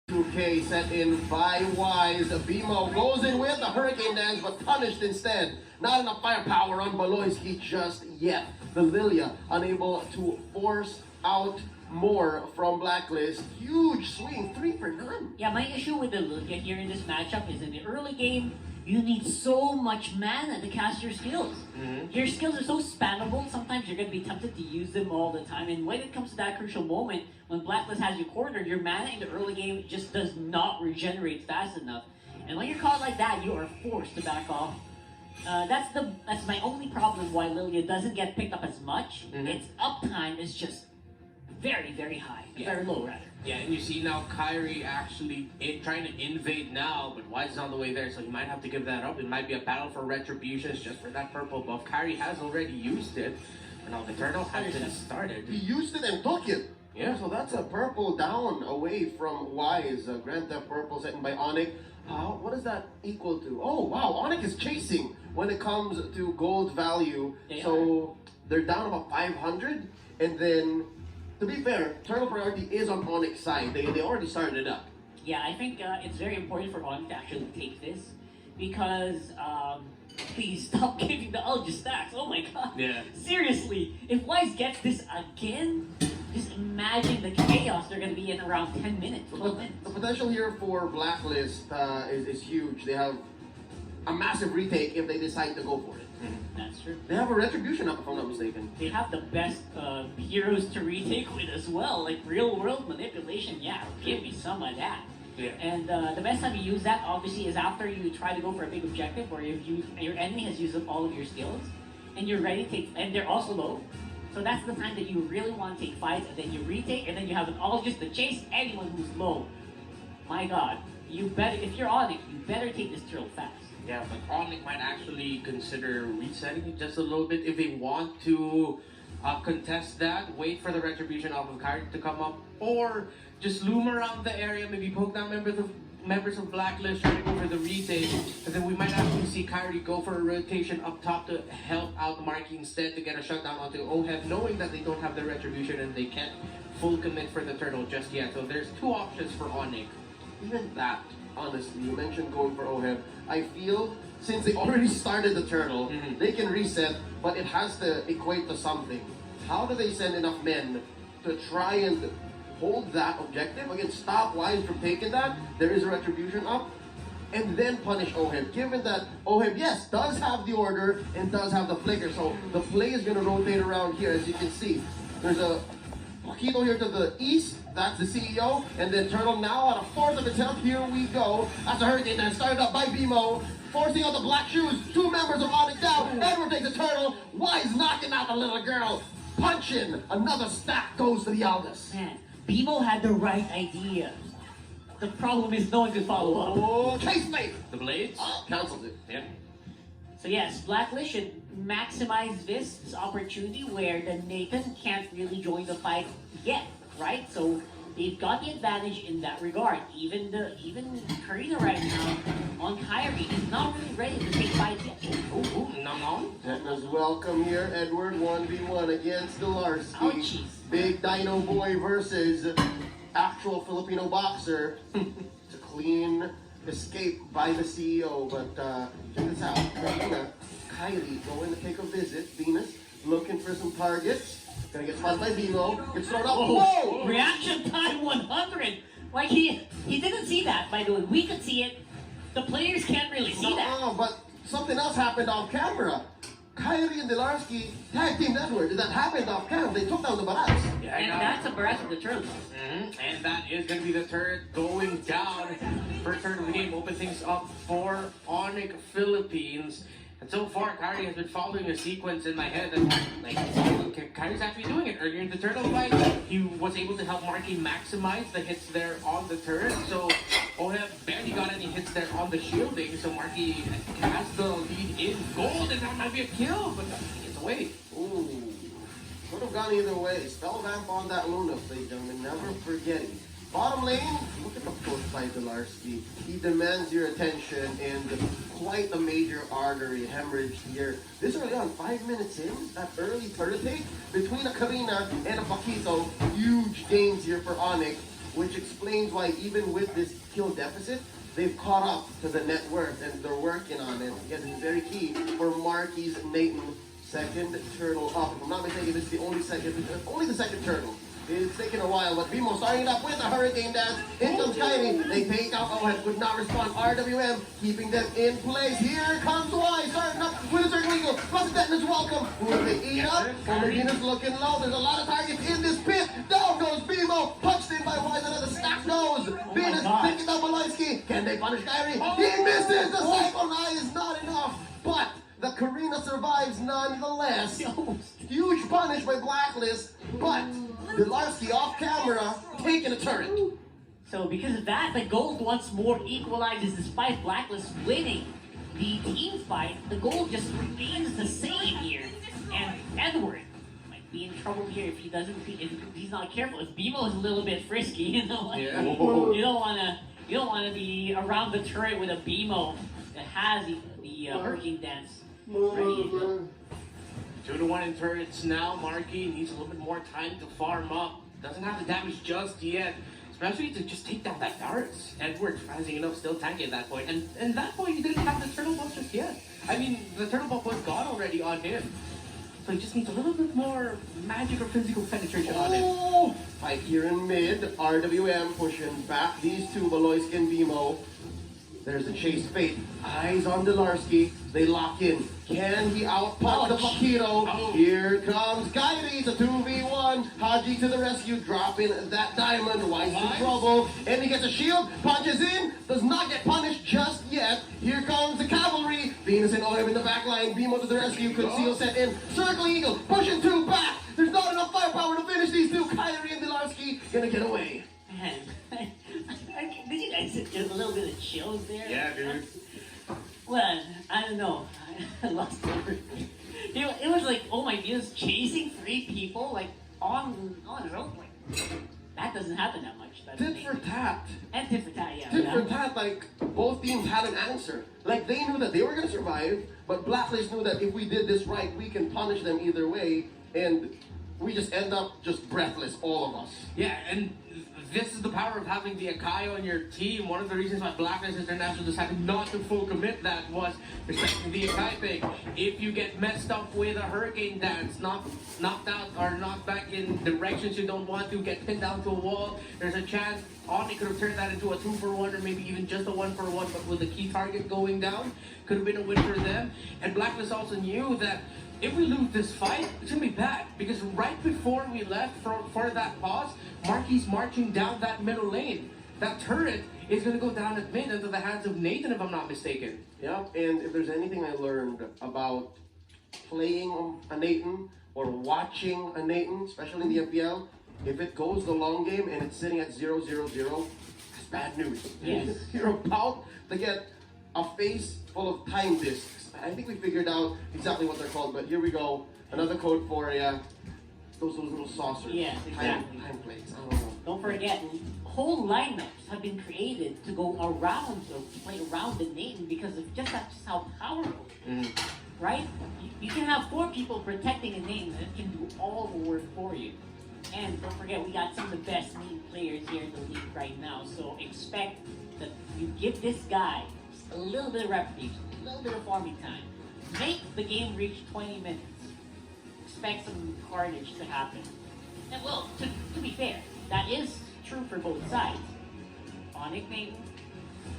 2K set in by Wise. Bimo goes in with the Hurricane Dance, but punished instead. Not enough firepower on Baloyski just yet. The Lilia unable to force out more from Blacklist. Huge swing, 3 for none. Yeah, my issue with the Lilia here in this matchup is in the early game, you need so much mana to cast your skills. Your skills are so spammable, sometimes you're going to be tempted to use them all the time. And when it comes to that crucial moment, when Blacklist has you cornered, your mana in the early game just does not regenerate fast enough. And when you're caught like that, you are forced to back off. That's my only problem why Lilia doesn't get picked up as much. Its uptime is just very, very high. Very low, rather. Yeah, and you see now Kyrie actually trying to invade now, but Wise is on the way there, so he might have to give that up. It might be a battle for retributions just for that purple buff. Kyrie has already used it, and now the turtle has been started. He used it and took it. Yeah. So that's a purple down away from Wise. Grand Theft Purple set in by Onyx. What is that equal to? Oh, wow. Onyx is chasing when it comes to gold value. They're down about 500. And then, to be fair, turtle priority is on Onyx side. They already started it up. Yeah, I think it's very important for Onyx to actually take this. Because, please stop giving the Alga stacks. Oh my god. Yeah. Seriously, if Wise gets this again, just imagine the chaos they're going to be in around 10 minutes. The potential here for Blacklist is huge. They have a massive retake if they decide to go for it. That's true. They have a retribution up, if I'm not mistaken. They have the best heroes to retake with as well. Like real world manipulation, yeah, give me some of that. Yeah. And the best time you use that, obviously, is after you try to go for a big objective, or your enemy has used up all of your skills, and you're ready to take, and they're also low. So that's the time that you really want to take fights, and then you retake, and then you have an August to chase anyone who's low. My god, you better, if you're on it, you better take this turtle fast. Yeah, but Onyx might actually consider resetting it just a little bit if they want to contest that, wait for the retribution off of Kyrie to come up, or just loom around the area, maybe poke down members of Blacklist, trying to go for the retake, and then we might actually see Kyrie go for a rotation up top to help out Marky instead to get a shutdown onto Oheb, knowing that they don't have the retribution and they can't full commit for the turtle just yet. So there's 2 options for Onyx. Even that, honestly, you mentioned going for Oheb. I feel since they already started the turtle, they can reset, but it has to equate to something. How do they send enough men to try and hold that objective? Again, stop Wise from taking that. There is a retribution up. And then punish Oheb. Given that Oheb, yes, does have the order and does have the flicker. So the play is going to rotate around here, as you can see. There's a Poquito here to the east. That's the CEO. And then Turtle now at a fourth of its health. Here we go. That's a Hurricane Dance started up by Bimo. Forcing out the black shoes. 2 members of Onyx down. Edward takes the Turtle. Wise knocking out the little girl. Punching. Another stack goes to the Aldous. Man, Bimo had the right idea. The problem is no one could follow up. Oh, chase mate. The Blades? Cancels it. Yeah. So yes, Blacklist should maximize this opportunity where the Nathan can't really join the fight yet, right? So they've got the advantage in that regard. Even Karina right now on Kyrie is not really ready to take fights yet. Techna's welcome here. Edward 1v1 against Delarski. Ouchies. Big Dino Boy versus actual Filipino boxer. It's a clean escape by the CEO, but check this out. Kylie going to take a visit. Venus looking for some targets. Gonna get spotted by Bimo. Gets thrown up. Whoa! Reaction time 100! Like he didn't see that, by the way. We could see it. The players can't really see that. But something else happened off camera. Kyrie and Delarski tag teamed Edward. That happened off camera. They took down the Barats. Yeah, and that's a Barats of the turtle. And that is going to be the turret going down. First turn of the game, open things up for Onyx Philippines. And so far, Kyrie has been following a sequence in my head that, Kyrie's actually doing it. Earlier in the turtle fight, he was able to help Marky maximize the hits there on the turret. So Oheb barely got any hits there on the shielding. So Marky has the lead in gold, and that might be a kill, but it's away. Ooh. Could have gone either way. Spell vamp on that Luna, ladies and gentlemen. Never forgetting. Bottom lane, look at the push by Delarski. He demands your attention and quite a major artery hemorrhage here. This early on, 5 minutes in, that early turret take between a Karina and a Paquito. Huge gains here for Onyx. which explains why even with this kill deficit, they've caught up to the net worth and they're working on it. Again, it's very key for Marquis Nathan. Second turtle up. If I'm not mistaken, this is the only the second turtle. It's taken a while, but BMO starting it up with a hurricane dance. In comes Kyrie. They take out Owen, could not respond. RWM keeping them in place. Here comes Y, starting up with a circle eagle. Plus Denton's welcome. Will they eat up? Medina's looking low. There's a lot of targets in this pit. Down goes BMO. Punched in by Y, another stack nose. Venus picking up Aloyski. Can they punish Kyrie? He misses. The cycle eye is not enough. But the Karina survives nonetheless. Huge punish by Blacklist, but Bilarski off camera taking a turret. So because of that, the gold once more equalizes despite Blacklist winning the team fight. The gold just remains the same here, and Edward might be in trouble here if he's not careful. If BMO is a little bit frisky, you know, Yeah. you don't wanna be around the turret with a BMO that has the hurricane dance ready to go. 2-1 in turrets now. Marquis needs a little bit more time to farm up. Doesn't have the damage just yet. Especially to just take down that Darius. Edward, surprising enough, still tanking at that point. And at that point, he didn't have the turtle buff just yet. I mean, the turtle buff was gone already on him. So he just needs a little bit more magic or physical penetration on him. Fight here in mid. RWM pushing back these two, Baloyski and BMO. There's a chase fate. Eyes on Dilarski. They lock in. Can he outpunch the Paquito? Here comes Kyrie. It's a 2v1. Haji to the rescue. Dropping that diamond. Wise in trouble. And he gets a shield. Punches in. Does not get punished just yet. Here comes the cavalry. Venus and Oem in the back line. BMO to the rescue. Conceal set in. Circle Eagle. Pushing two back. There's not enough firepower to finish these two. Kyrie and Dilarski gonna get away. Man, did you guys get a little bit of chills there? Yeah, dude. Well, I don't know. I lost everything. It was like, oh my goodness, chasing 3 people like on his own. Like, that doesn't happen that much. Tit for tat. And tit for tat, yeah. Tit for tat, like, both teams had an answer. Like, they knew that they were going to survive, but Blacklist knew that if we did this right, we can punish them either way, and we just end up just breathless, all of us. Yeah, and this is the power of having the Akai on your team. One of the reasons why Blacklist International decided not to full commit that was respecting the Akai thing. If you get messed up with a hurricane dance, knocked out or knocked back in directions you don't want to, get pinned down to a wall, there's a chance Oni could have turned that into a 2-for-1 or maybe even just a 1-for-1, but with the key target going down, could have been a win for them. And Blacklist also knew that if we lose this fight, it's going to be bad. Because right before we left for that pause, Marquis marching down that middle lane. That turret is going to go down at mid into the hands of Nathan, if I'm not mistaken. Yeah, and if there's anything I learned about playing a Nathan or watching a Nathan, especially in the MPL, if it goes the long game and it's sitting at 0-0-0, that's bad news. Yes. You're about to get a face full of time discs. I think we figured out exactly what they're called, but here we go. Another code for those little saucers. Yeah, exactly. Time plates. I don't know. Don't forget, whole lineups have been created to go around or play around the Nathan because of that's just how powerful it is. Right? You can have 4 people protecting a Nathan that can do all the work for you. And don't forget, we got some of the best Nathan players here in the league right now. So expect that you give this guy a little bit of repetition, a little bit of farming time. Make the game reach 20 minutes. Expect some carnage to happen. And well, to be fair, that is true for both sides. Onyx Nathan,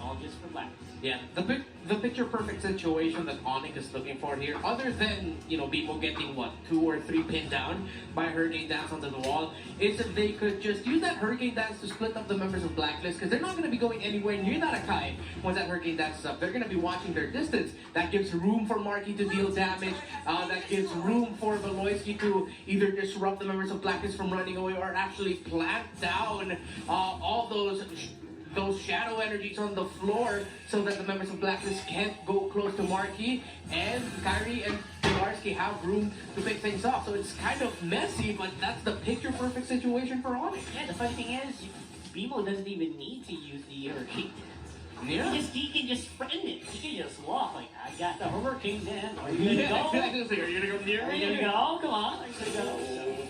all just for Black. Yeah, the picture perfect situation that Onyx is looking for here, other than, BMO getting 2 or 3 pinned down by Hurricane Dance onto the wall, is if they could just use that Hurricane Dance to split up the members of Blacklist, because they're not going to be going anywhere near that Akai once that Hurricane Dance is up. They're going to be watching their distance. That gives room for Marquis to deal damage. That gives room for Valoisky to either disrupt the members of Blacklist from running away or actually plant down all those shadow energies on the floor so that the members of Blacklist can't go close to Marquis, and Kyrie and Pilarski have room to pick things up. So it's kind of messy, but that's the picture-perfect situation for Onyx. Yeah, the funny thing is, BMO doesn't even need to use the Hurricane. Yeah. He can just friend it. He can just walk like, I got the Hurricane then. Are you gonna go? Exactly. Are you gonna go near Are me? you gonna go? Come on. Are you gonna go?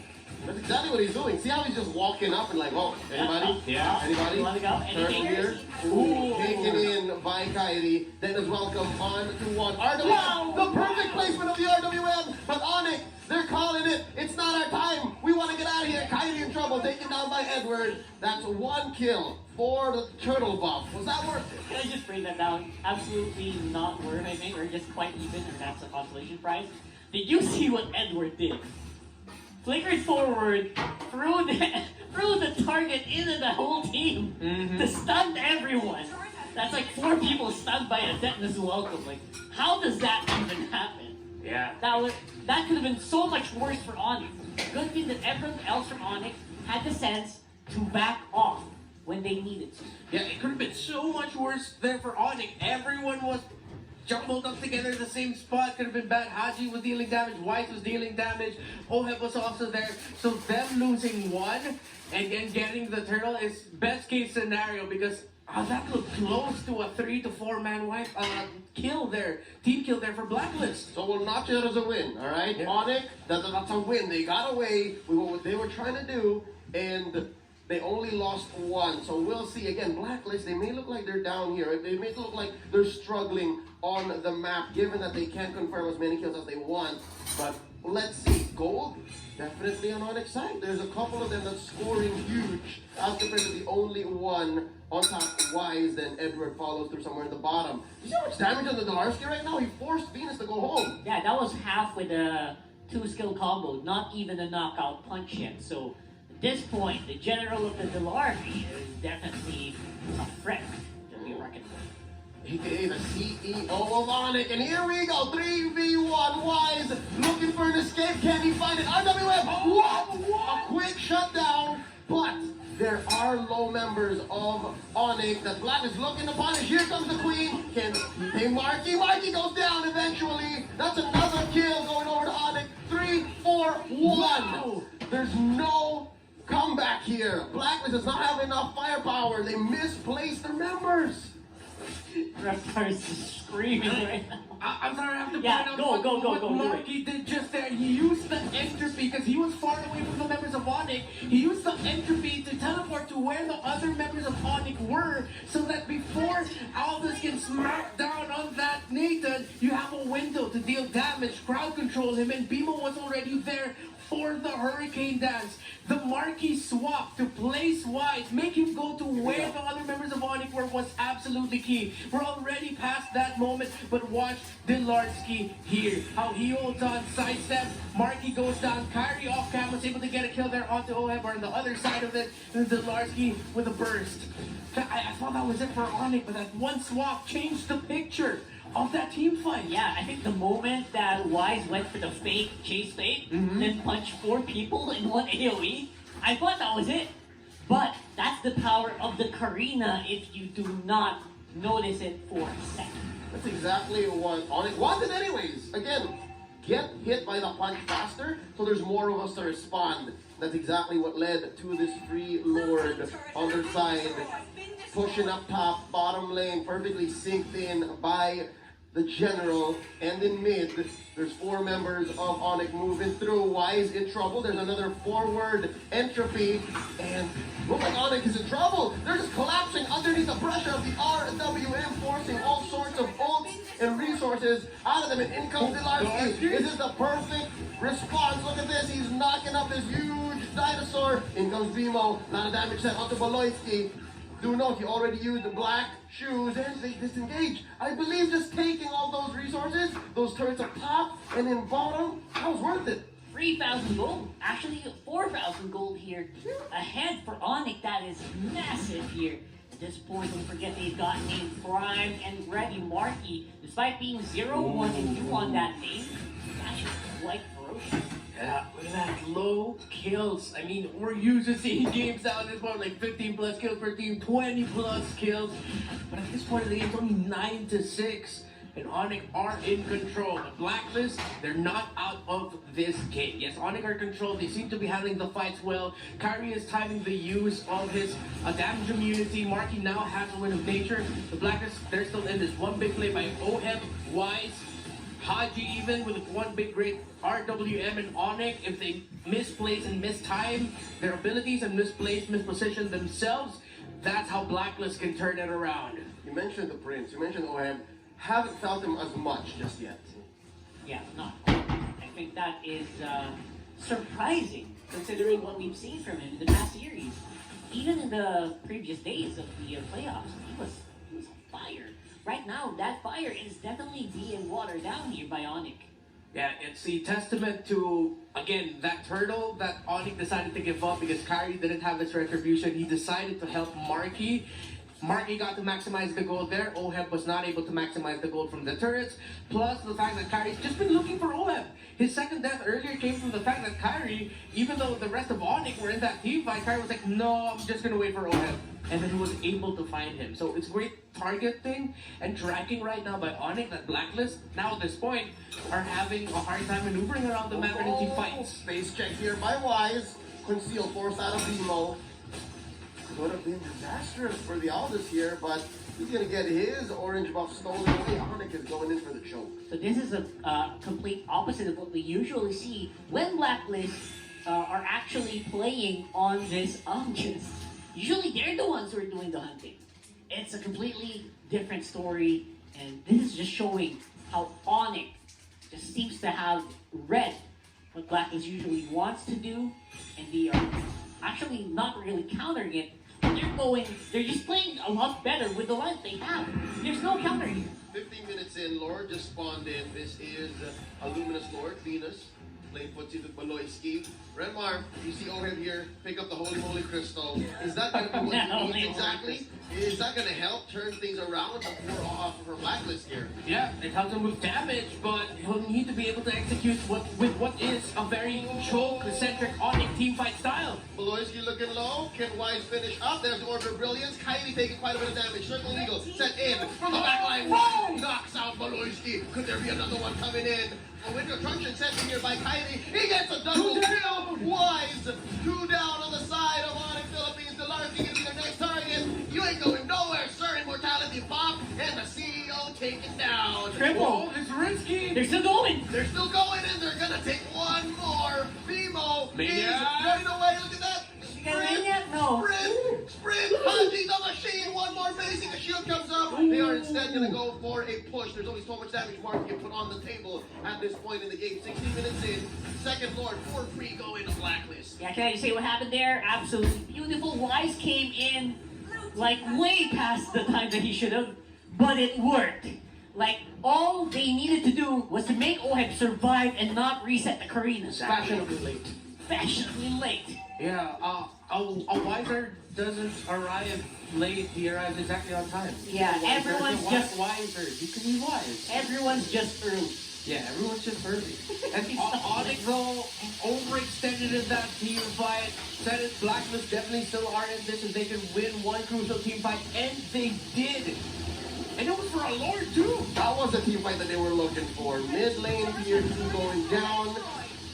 That's exactly what he's doing. See how he's just walking up and like, oh, anybody? Yeah. Anybody? You wanna go? Any Turtle here. takers? Ooh, taken in by Kyrie. Then is welcome on to one. RWM, the perfect placement of the RWM. But Onyx, they're calling it. It's not our time. We want to get out of here. Kyrie in trouble, taken down by Edward. That's one kill for the turtle buff. Was that worth it? Can I just break that down? Absolutely not worth, I think, or just quite even, and that's a consolation prize. Did you see what Edward did? Flickered forward, threw the target into the whole team to stun everyone. That's like 4 people stunned by a tetanus welcome. Like, how does that even happen? Yeah. That could have been so much worse for Onyx. Good thing that everyone else from Onyx had the sense to back off when they needed to. Yeah, it could have been so much worse there for Onyx. Everyone was jumbled up together in the same spot. Could have been bad. Haji was dealing damage. White was dealing damage. Oheb was also there. So them losing one and then getting the turtle is best case scenario because that looked close to a 3 to 4 man wipe kill there. Team kill there for Blacklist. So we'll notch it as a win, all right? Yeah. Onyx, that's a win. They got away with what they were trying to do, and they only lost one. So we'll see. Again, Blacklist, they may look like they're down here. They may look like they're struggling on the map, given that they can't confirm as many kills as they want. But let's see. Gold, definitely on Onyx side. There's a couple of them that's scoring huge, as compared to the only one on top Wise, then Edward follows through somewhere in the bottom. You see how much damage on the Dolarski right now? He forced Venus to go home. Yeah, that was half with a 2-skill combo, not even a knockout punch yet. So at this point, the general of the Dolarski is definitely a threat to be reckoned with. AKA the CEO of Onyx. And here we go, 3v1 Wise looking for an escape. Can he find it? RWM, what? A quick shutdown, but there are low members of Onyx that Black is looking to punish. Here comes the Queen. Can hey Marky? Marky goes down eventually. That's another kill going over to Onyx. 3, 4, 1. Wow. There's no comeback here. Blacklist does not have enough firepower. They misplaced their members. Reptar is screaming right now. I'm sorry, I have to Yeah, point out go, what do it. Marky did just there. He used the entropy because he was far away from the members of Onyx. He used the entropy to teleport to where the other members of Onyx were, so that before Aldous can smack down on that Nathan, you have a window to deal damage, crowd control him, and Bimo was already there for the Hurricane Dance. The Marquee swap to place White, make him go to where the other members of Onyx were, was absolutely key. We're already past that moment, but watch Dilarsky here. How he holds on, sidestep, Marquee goes down, Kyrie off camera was able to get a kill there onto Oheb, or on the other side of it, Dilarsky with a burst. I thought that was it for Onyx, but that one swap changed the picture of that team fight. Yeah, I think the moment that Wise went for the fake chase fake, then punched 4 people in one AoE, I thought that was it. But that's the power of the Karina if you do not notice it for a second. That's exactly what Onyx wanted anyways. Again, get hit by the punch faster, so there's more of us to respond. That's exactly what led to this free Lord on their side. Pushing up top, bottom lane, perfectly synced in by the General. And in mid, there's 4 members of Onyx moving through. Wise in trouble. There's another forward entropy. And looks like Onyx is in trouble. They're just collapsing underneath the pressure of the RWM, forcing all sorts of ults and resources out of them. And in comes Dilarsky. This is the perfect response. Look at this. He's knocking up this huge dinosaur. In comes Bimo. A lot of damage set onto Baloyski. Do note he already used the black shoes and they disengage. I believe just taking all those resources, those turrets up top and in bottom, that was worth it. 3,000 gold. Actually, 4,000 gold here. Ahead for Onyx, that is massive here. At this point, don't forget they've got named Prime and ready Marky. Despite being 0-1 and 2 on that name, that is quite ferocious. Yeah, look at that, low kills. I mean, we're used to seeing games out at this point, like 15 plus kills per team, 20 plus kills. But at this point of the game, it's only 9-6. And Onyx are in control. The Blacklist, they're not out of this game. Yes, Onyx are in control. They seem to be handling the fights well. Kyrie is timing the use of his damage immunity. Marky now has a win of nature. The Blacklist, they're still in this one big play by Oheb, Wise, Haji even with one big great RWM and Onyx, if they misplace and mistime their abilities and misposition themselves, that's how Blacklist can turn it around. You mentioned the Prince, you mentioned OM. Haven't felt him as much just yet. Yeah, not. I think that is surprising considering what we've seen from him in the past series. Even in the previous days of the playoffs, he was on fire. Right now, that fire is definitely being watered down here by Onyx. Yeah, it's a testament to, again, that turtle that Onyx decided to give up because Kyrie didn't have his retribution. He decided to help Marky. Marky got to maximize the gold there. Oheb was not able to maximize the gold from the turrets. Plus the fact that Kyrie's just been looking for Oheb. His second death earlier came from the fact that Kyrie, even though the rest of Onyx were in that team fight, Kyrie was like, no, I'm just going to wait for Oheb. And then he was able to find him. So it's great targeting and tracking right now by Onyx that Blacklist, now at this point, are having a hard time maneuvering around the map and in team fights. Space check here by Wise. Conceal force out of Demo. Could have been disastrous for the Aldous here, but he's going to get his orange buff stolen away. Onyx is going in for the choke. So this is a complete opposite of what we usually see when Blacklist are actually playing on this Aldous. Usually they're the ones who are doing the hunting. It's a completely different story, and this is just showing how Onyx just seems to have read what Blacklist usually wants to do, and they are actually not really countering it. They're just playing a lot better with the lines they have. There's no counter here. 15 minutes in, Lord just spawned in. This is a Luminous Lord, Venus. Playing footsie with Baloyski. Renmar, you see Oheb here, pick up the Holy Moly Crystal. Is that going to be what you need exactly? Is that going to help turn things around for Blacklist here? Yeah, it helps him with damage, but he'll need to be able to execute with what is a very choke-centric Onyx teamfight style. Baloyski looking low. Can Wise finish up? There's the Order of Brilliance. Kylie taking quite a bit of damage. Circle Eagle set in from the back line. Wise knocks out Baloyski. Could there be another one coming in? A Winter Truncheon set in here by Kylie. He gets a double kill. Wise. 2 down on the side of Onyx Philippines. Delarcy gets their next target. You ain't going nowhere, sir. Immortality pop. And the CEO taken down. Triple. Oh, it's risky. They're still going. They're still going and they're going to take one more. Bimo is Maniac. running away. Look at that. Maniac? No. Sprint! Haji the machine! One more basic, a shield comes up. They are instead going to go for a push. There's only so much damage Mark can put on the table at this point in the game. 16 minutes in, second Lord, 4-3 going to Blacklist. Yeah, can I say what happened there? Absolutely beautiful. Wise came in like way past the time that he should have, but it worked. Like, all they needed to do was to make Oheb survive and not reset the Karinas. Fashionably late. Fashionably late. Yeah, a Wiser doesn't arrive late, he arrives exactly on time. Yeah, everyone's just Wiser. He can be wise. Everyone's just early. Yeah, everyone's just early. And Onyx though overextended in that team fight. Said it, Blacklist definitely still are in this and they can win one crucial team fight, and they did. And it was for a Lord too. That was the team fight that they were looking for. Mid lane tier 2 going down.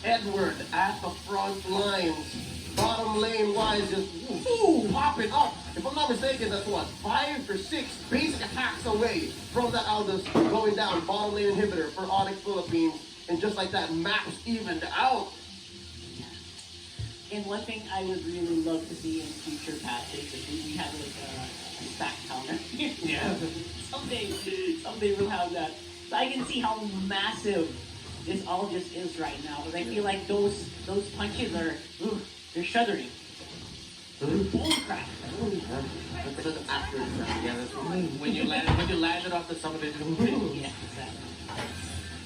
Edward at the front lines. Bottom lane Wise just popping up. If I'm not mistaken, that's what, 5 or 6 basic attacks away from that Aldous going down. Bottom lane inhibitor for Onyx Philippines. And just like that, maps evened out. And one thing I would really love to see in future patches is we have like a stack counter. Yeah. someday we'll have that. So I can see how massive this all just is right now. Because I feel like those punches are, they're shuddering. Holy crap. That's an after effect. Yeah, that's when you land it off the summit, it's Yeah, exactly.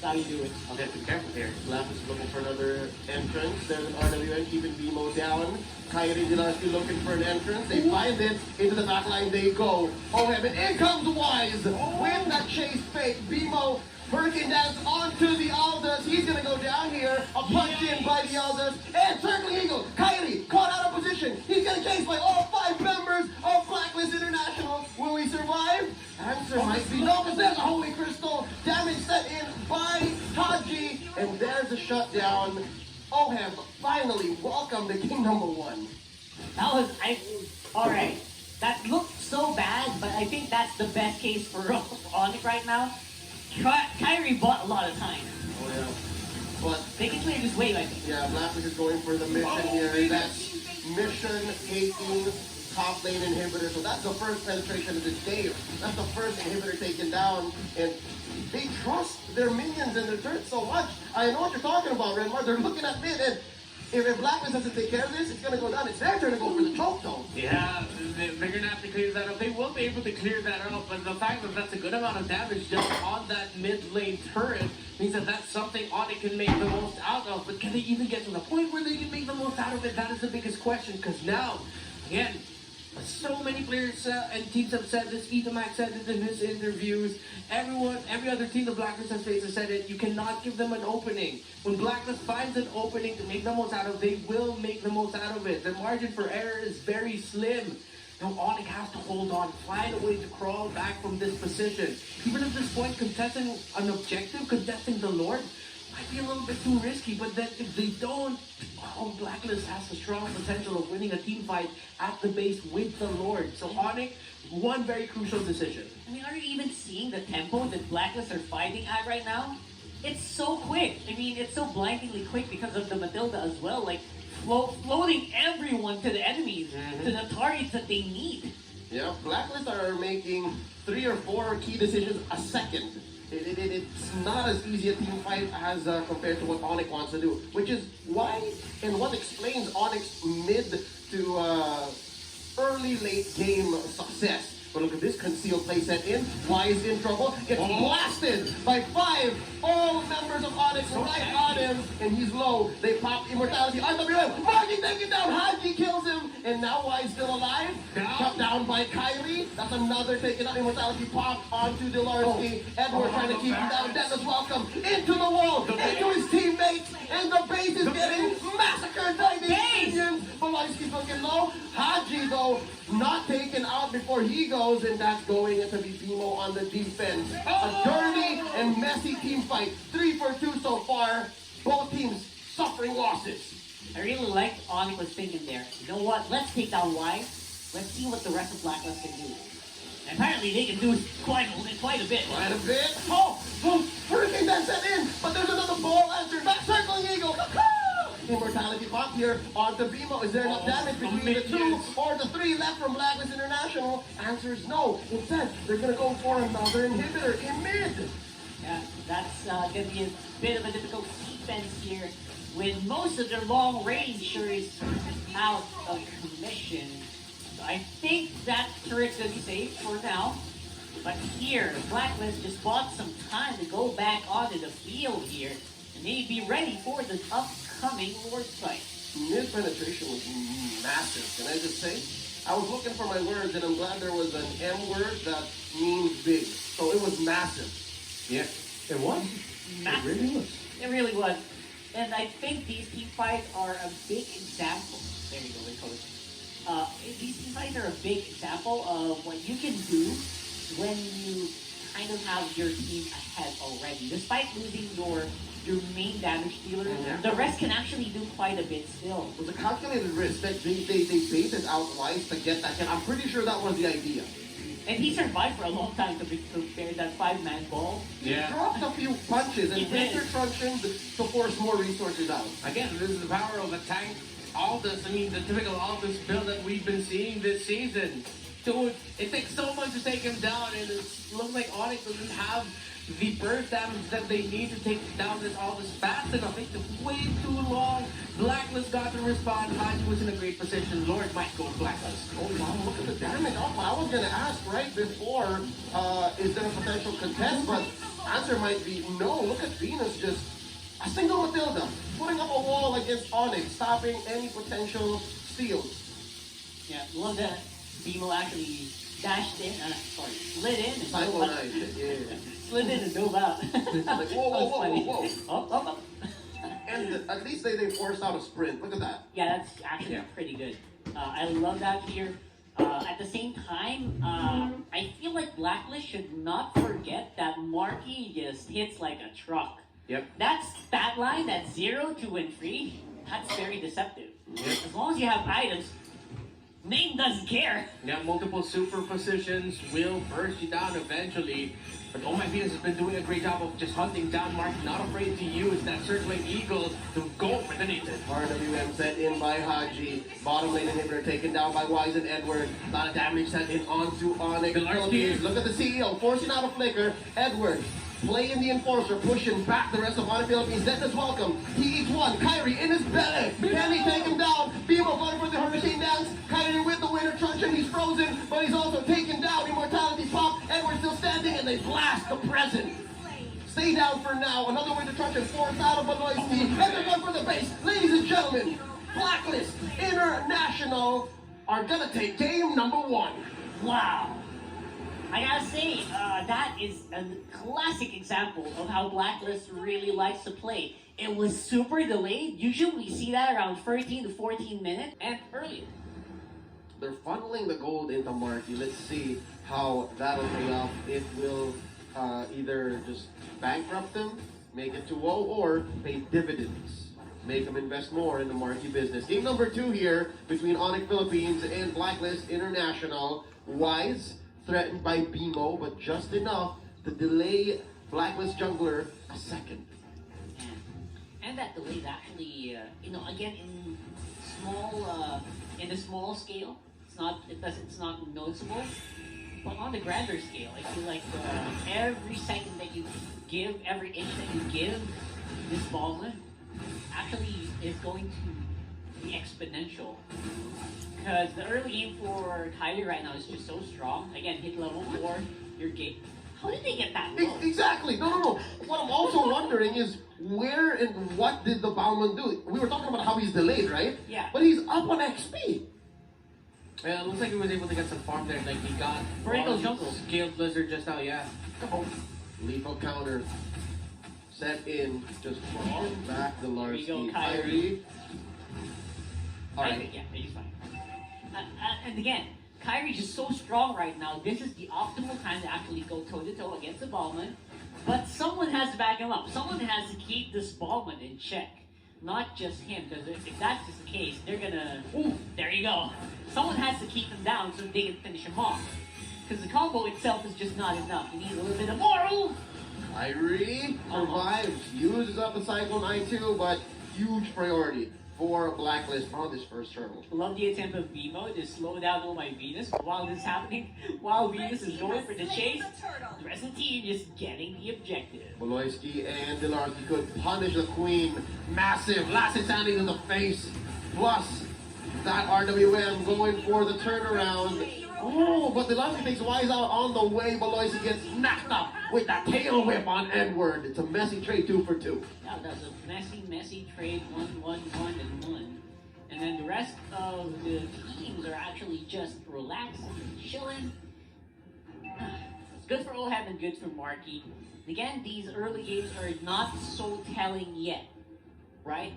That's how you do it. Okay, be careful here. Left is looking for another entrance. There's an RWN keeping Bimo down. Coyote Dynasty looking for an entrance. They find it. Into the back line they go. Oheb, and in comes Wise. With that chase fake. Bimo Hurricane Dance onto the Aldous. He's going to go down here. A punch in by the Aldous. And Circling Eagle. Coyote caught out of position. He's getting chased by all 5 members of Blacklist International. Will we survive? Answer might be no, because there's a Holy Crystal. Damage set in by Haji. And there's a shutdown. Oheb, finally, welcome to King number 1. That was, alright. That looked so bad, but I think that's the best case for Onyx right now. Kyrie bought a lot of time. Oh yeah. But They can clear this wave, I think. yeah, Blacklist is going for the mission here. That's mission taking top lane inhibitor. So that's the first penetration of this game. That's the first inhibitor taken down. And they trust their minions and their turrets so much. I know what you're talking about, Renmar. They're looking at mid, and if Blacklist doesn't take care of this, it's going to go down. It's their turn to go for the choke, though. Yeah, they're going to have to clear that up. They will be able to clear that up, but the fact that that's a good amount of damage just on that mid lane turret means that that's something Onyx can make the most out of. But can they even get to the point where they can make the most out of it? That is the biggest question, because now, again, so many players and teams have said this. Etamax said it in his interviews. Every other team the Blacklist has faced has said it. You cannot give them an opening. When Blacklist finds an opening to make the most out of, they will make the most out of it. The margin for error is very slim. Now Onyx has to hold on, find a way to crawl back from this position. Even at this point, contesting an objective, contesting the Lord, might be a little bit too risky, but then if they don't, Blacklist has a strong potential of winning a team fight at the base with the Lord. So Onyx, one very crucial decision. I mean, are you even seeing the tempo that Blacklist are fighting at right now? It's so quick. I mean, it's so blindingly quick because of the Matilda as well. Like, floating everyone to the enemies, to the targets that they need. Yeah, Blacklist are making 3 or 4 key decisions a second. It's not as easy a team fight as compared to what Onyx wants to do, which is why and what explains Onyx mid to early late game success. But look at this concealed play set in. Why is in trouble? Gets blasted by 5. All members of Onyx right on him, and he's low. They pop immortality. RWM. Marky taken down. Haji kills him, and now why is still alive? Cut down by Kylie. That's another taken out. Immortality popped onto Delarsky. Edward trying to keep him down. Dennis welcome into the wall, into his teammates, and the base is getting massacred by these minions. Belarsky's looking low. Haji though not taken out before he goes, and that's going into BMO on the defense. A dirty and messy team fight. 3 for 2 so far. Both teams suffering losses. I really liked Onyx was thinking there. You know what? Let's take down Y. Let's see what the rest of Blacklist can do. And apparently they can do quite a bit. Quite a bit. Oh, Hurricane then set in, but there's another ball answer. Back circling Eagle. Immortality pop here onto BMO. Is there enough damage between the 2 or the 3 left from Blacklist International? Answer is no. Instead, they're going to go for another inhibitor in mid. Yeah, that's going to be a bit of a difficult defense here when most of their long range sure is out of commission. So I think that turret's going to be safe for now. But here, Blacklist just bought some time to go back onto the field here. And maybe be ready for the upcoming Lord fight. Mid penetration was massive, can I just say? I was looking for my words, and I'm glad there was an M word that means big. So it was massive. Yeah, it was. Massive. It really was. It really was. And I think these team fights are a big example. There you go, they call it. These team fights are a big example of what you can do when you kind of have your team ahead already. Despite losing your main damage dealer, the rest can actually do quite a bit still. It was a calculated risk that they baited out Wise to get that kill. I'm pretty sure that was the idea. And he survived for a long time to bear that 5-man ball. Yeah. He dropped a few punches and Victor functioned to force more resources out. Again, this is the power of a tank. Aldous, I mean, the typical Aldous build that we've been seeing this season. Dude, it takes so much to take him down, and it looks like Onyx doesn't have the burst damage that they need to take down this Aldous fast enough. It took way too long. Blacklist got to respond. Haji was in a great position. Lord might go Blacklist. Oh wow, look at the damage. Oh, I was going to ask right before, is there a potential contest? But answer might be no. Look at Venus just a single Matilda putting up a wall against Onyx, stopping any potential steals. Yeah, love that. BMO actually dashed in, slid in and Cycle dove out. knife, yeah. Slid in and dove out. Like, whoa. Up. And at least they forced out a sprint. Look at that. Yeah, that's actually pretty good. I love that here. At the same time, I feel like Blacklist should not forget that Marky just hits like a truck. Yep. That stat line, that 0 to win free, that's very deceptive. Yep. As long as you have items, Name doesn't care. Yeah, multiple super positions will burst you down eventually. But Oh My Venus has been doing a great job of just hunting down Mark, not afraid to use that circling eagle to go for the Nathan. RWM set in by Haji. Bottom lane inhibitor taken down by Wise and Edward. A lot of damage sent in onto Onyx. Philippines. Look at the CEO forcing out a flicker. Edward playing the enforcer, pushing back the rest of Onyx Philippines. Zeta's welcome. He eats one. Kyrie in his belly. Can he take him down? Bimo going for the Hurricane Dance. Kyrie with the winner truncheon. He's frozen, but he's also taken down. Immortality pop. Edward still standing, and they blast the present. Stay down for now. Another winter truncheon forced out of Baloyski. And they're going for the base. Ladies and gentlemen, Blacklist International are gonna take game number 1. Wow. I gotta say, that is a classic example of how Blacklist really likes to play. It was super delayed. Usually we see that around 13 to 14 minutes and earlier. They're funneling the gold into Marky. Let's see how that'll pay off. It will either just bankrupt them, make it 2-0, or pay dividends. Make them invest more in the Marky business. Game number 2 here between Onyx Philippines and Blacklist International. Wise threatened by Bimo, but just enough to delay Blacklist Jungler a second. And that delay is actually, again in a small scale, it's not noticeable. But on the grander scale, I feel like every second that you give, every inch that you give this ballman actually is going to be exponential. Because the early game for Kylie right now is just so strong. Again, hit level 4, your game. How did they get that low? Exactly. No. What I'm also wondering is where and what did the Bauman do? We were talking about how he's delayed, right? Yeah. But he's up on XP. Yeah, it looks like he was able to get some farm there. Like he got Vertical jungle. Scaled Blizzard just now, yeah. Oh, lethal counter set in, just pushing back the Larsky. There you go, Kyrie. Alright. Yeah, he's fine. And again, Kyrie's just so strong right now. This is the optimal time to actually go toe-to-toe against the ballman. But someone has to back him up. Someone has to keep this ballman in check. Not just him, because if that's just the case, they're gonna... Ooh, there you go. Someone has to keep him down so they can finish him off. Because the combo itself is just not enough. You need a little bit of more. Ooh. Kyrie survives, uses up the Cyclone I2, but huge priority for Blacklist on this first hurdle. Love the attempt of Bimo to slow down Oh My Venus while this is happening. While Venus is going for the chase, the rest of the team just getting the objective. Baloyski and Dilarski could punish the Queen. Massive last insanity to the face. Plus, that RWM going for the turnaround. Oh, but Dilarski takes Wise out on the way. Baloyski gets knocked up with that tail whip on Edward. It's a messy trade 2 for 2. Yeah, that's a messy trade, 1-1-1 and 1. And then the rest of the teams are actually just relaxing and chilling. It's good for Ohab and good for Marky. Again, these early games are not so telling yet, right?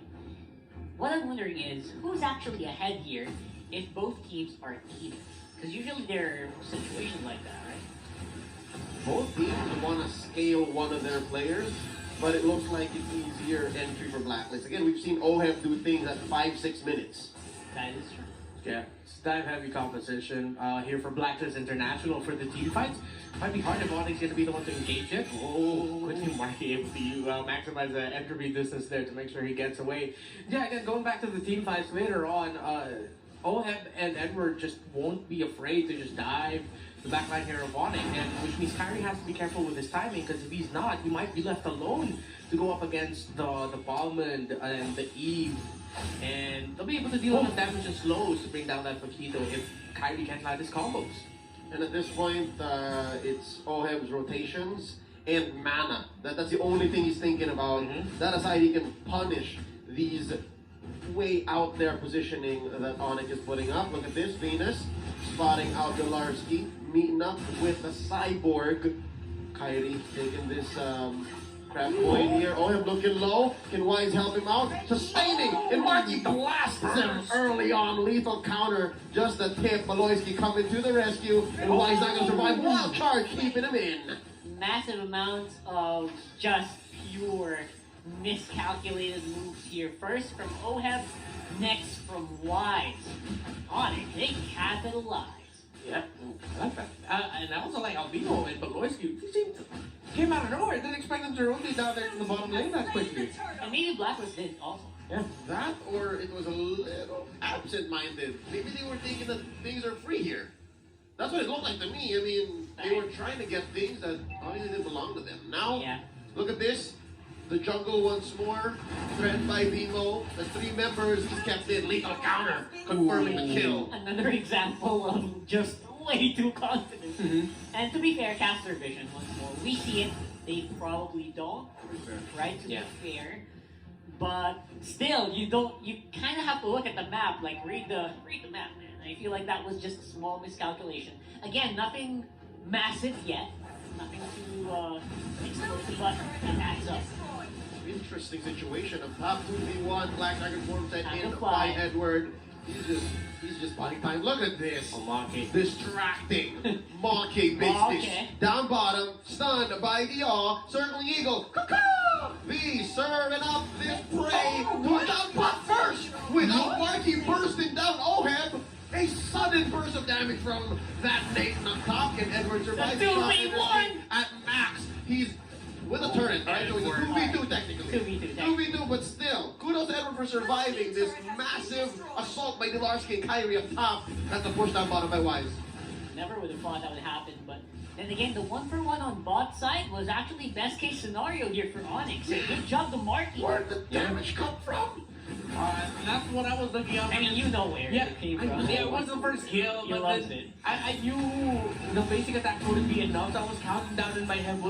What I'm wondering is, who's actually ahead here if both teams are even? Because usually there are situations like that, right? Both teams want to scale one of their players, but it looks like it's easier entry for Blacklist. Again, we've seen Oheb do things at 5-6 minutes. That is true. Yeah, it's dive heavy composition here for Blacklist International for the team fights. Might be hard if Onyx going to be the one to engage it. Oh, quickly Marky able to maximize the entropy distance there to make sure he gets away. Yeah, again, going back to the team fights later on, Oheb and Edward just won't be afraid to just dive the backline here of Onyx, and which means Kyrie has to be careful with his timing, because if he's not, he might be left alone to go up against the Balmond and the Eve, and they'll be able to deal with the damage and slows to bring down that Paquito if Kyrie can't land his combos. And at this point, it's Oheb's rotations and mana. That's the only thing he's thinking about. That aside, he can punish these way out there positioning that Onyx is putting up. Look at this, Venus spotting out Dilarski, meeting up with the Cyborg. Kyrie taking this crap point here. Oheb looking low. Can Wise help him out? Sustaining, and Marky blasts him early on. Lethal counter, just a tip. Baloyski coming to the rescue, and Wise not going to survive. Wild charge, keeping him in. Massive amounts of just pure miscalculated moves here. First from Oheb, next from Wise. Onyx, they capitalize. Yeah, I like that. And I also like Albino and Baloyski. They seemed to came out of nowhere. Didn't expect them to rotate down there in the bottom lane that quickly. And maybe Blacklist did also. Yeah. That, or it was a little absent-minded. Maybe they were thinking that things are free here. That's what it looked like to me. I mean, they were trying to get things that obviously didn't belong to them. Now, look at this. The jungle once more, threatened by Vimo. The 3 members he's kept in. Lethal counter, confirming the kill. Another example of just way too confident. And to be fair, caster vision once more. We see it, they probably don't, right? To be fair. But still, you kind of have to look at the map, like read the map, man. I feel like that was just a small miscalculation. Again, nothing massive yet. Nothing too explosive, but it adds up. Interesting situation. Up top 2v1, Black Dragon form set in the by Edward. He's just buying time. Look at this. Distracting. Monkey business. Down bottom, stunned by the awe. Circling Eagle. V serving up this prey. Without but first. Without Marky bursting down Oheb. A sudden burst of damage from that Nathan on top. Can Edward survive? 2v1 at max. He's with a turret, right? So it's a 2v2 technically. 2v2, but still. Kudos to Edward for surviving this massive assault by Dilarski and Kyrie up top. That's the push down bottom by Wise. Never would have thought that would happen, but then again, the 1-for-1 on bot side was actually best case scenario here for Onyx. So good job to Marky. Where'd the damage come from? That's what I was looking at. I mean, you know where it came from. Yeah, it was the first kill, You but loved then it. I knew the basic attack wouldn't be enough, so I was counting down in my head.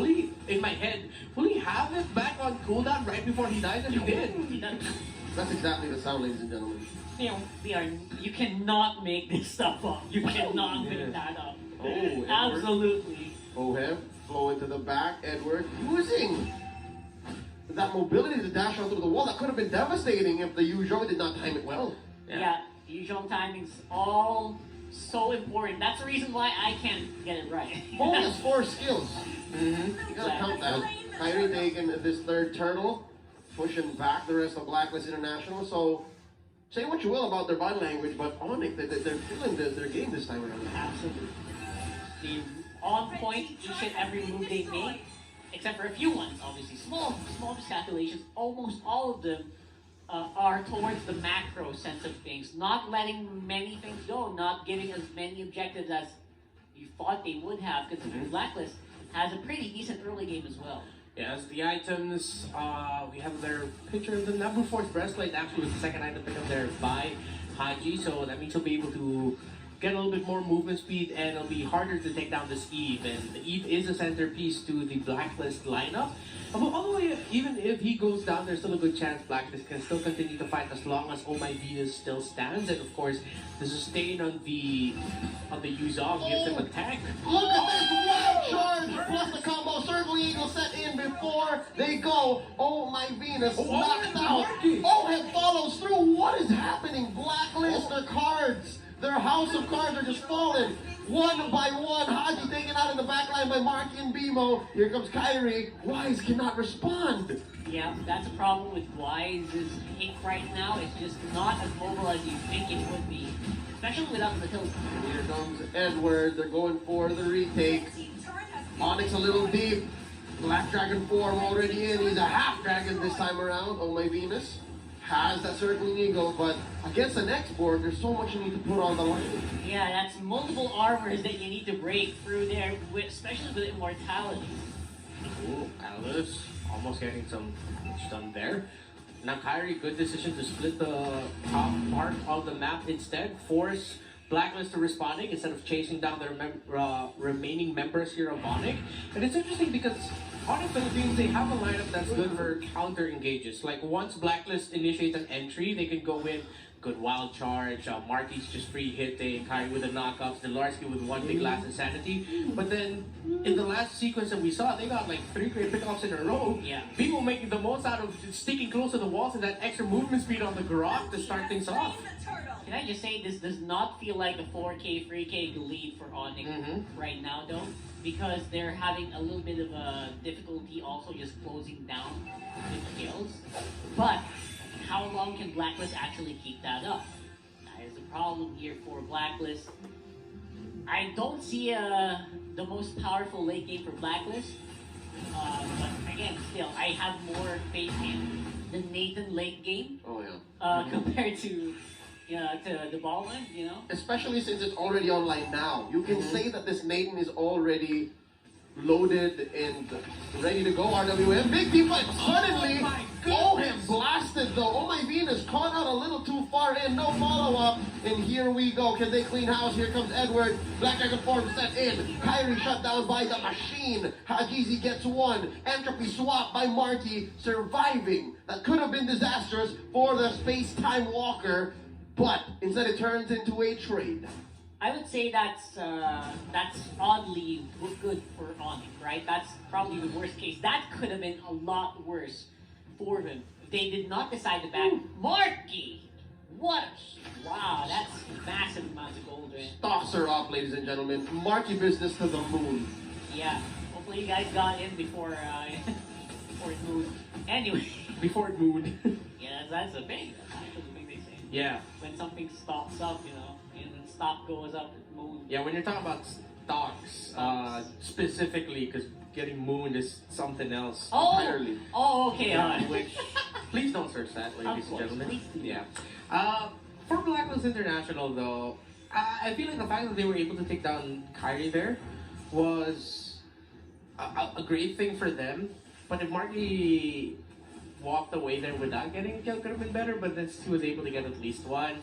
Will he have it back on cooldown right before he dies? And he did. That's exactly the sound, ladies and gentlemen. You know, you cannot make this stuff up. You cannot make that up. Oh, absolutely. Oheb, flow into the back. Edward using that mobility to dash out through the wall. That could have been devastating if the Yuzhong did not time it well. Yeah, Yuzhong timing's all so important. That's the reason why I can't get it right. Bonus 4 skills. You gotta count that. Kyrie taking this 3rd turtle, pushing back the rest of Blacklist International. So, say what you will about their body language, but Onyx, they're feeling their game this time around. Absolutely. They're on point each and every move they make, except for a few ones, obviously. Small miscalculations. Almost all of them are towards the macro sense of things. Not letting many things go, not giving as many objectives as you thought they would have, because the Blacklist has a pretty decent early game as well. Yes, the items, we have their picture of the number 4 breastplate. Actually, was the second item picked up there by Haji, so that means he'll be able to get a little bit more movement speed, and it'll be harder to take down this Eve. And the Eve is a centerpiece to the Blacklist lineup. Although even if he goes down, there's still a good chance Blacklist can still continue to fight as long as Oh My Venus still stands. And of course, the sustain on the Yuzhong gives him a tag. Look at this wild charge plus the combo circle eagle set in before they go. Oh My Venus knocked out. Oheb follows through. What is happening? Blacklist their cards. Their house of cards are just falling. One by one. Haji taken out in the back line by Marky and Bimo. Here comes Kyrie. Wise cannot respond. Yeah, that's a problem with Wise's pick right now. It's just not as mobile as you think it would be. Especially without the tilt. Here comes Edward. They're going for the retake. Onyx a little deep. Black Dragon form already in. He's a half dragon this time around. Oh My Venus has that circling eagle, but against the next board, there's so much you need to put on the line. Yeah, that's multiple armors that you need to break through there, especially with immortality. Ooh, Alice almost getting some done there. Now Kyrie, good decision to split the top part of the map instead. Force Blacklist to responding instead of chasing down their remaining members here of Onyx. And it's interesting because Onyx Philippines, they have a lineup that's good for counter engages. Like once Blacklist initiates an entry, they can go in, good wild charge. Marty's just free hitting. Kyrie with the knockups. Delarski with one big last insanity. But then in the last sequence that we saw, they got like 3 great pickoffs in a row. Yeah. People making the most out of sticking close to the walls and that extra movement speed on the garage to start things off. Can I just say this does not feel like a 4K, 3K lead for Onyx right now though, because they're having a little bit of a difficulty also just closing down with kills. But how long can Blacklist actually keep that up? That is a problem here for Blacklist. I don't see the most powerful late game for Blacklist. But again, still, I have more faith in the Nathan late game Oh yeah. compared to the Baldwin, you know? Especially since it's already online now. You can say that this Nathan is already loaded and ready to go, RWM. Big team fight. Suddenly, Ohem blasted though. Oh my Venus, caught out a little too far in. No follow-up. And here we go. Can they clean house? Here comes Edward. Black Dragon form set in. Kyrie shut down by the machine. Hajizi gets one. Entropy swap by Marty. Surviving. That could have been disastrous for the space-time walker. But instead it turns into a trade. I would say that's oddly good for Onyx, right? That's probably the worst case. That could have been a lot worse for them if they did not decide to back Marky. What? Wow, that's massive amounts of gold, right? Toss her up, ladies and gentlemen. Marky business to the moon. Yeah. Hopefully you guys got in before before it moved. Anyway. Before it moved. Yeah, that's a thing. That's actually the thing they say. Yeah. When something stops up, you know, and then stock goes up, it moves. Yeah, when you're talking about stocks, specifically, because getting mooned is something else entirely. Oh, okay. Which, please don't search that, ladies and gentlemen. Please do. Yeah. For Blacklist International, though, I feel like the fact that they were able to take down Kyrie there was a great thing for them. But if Marky walked away there without getting a kill, could have been better, but then he was able to get at least one.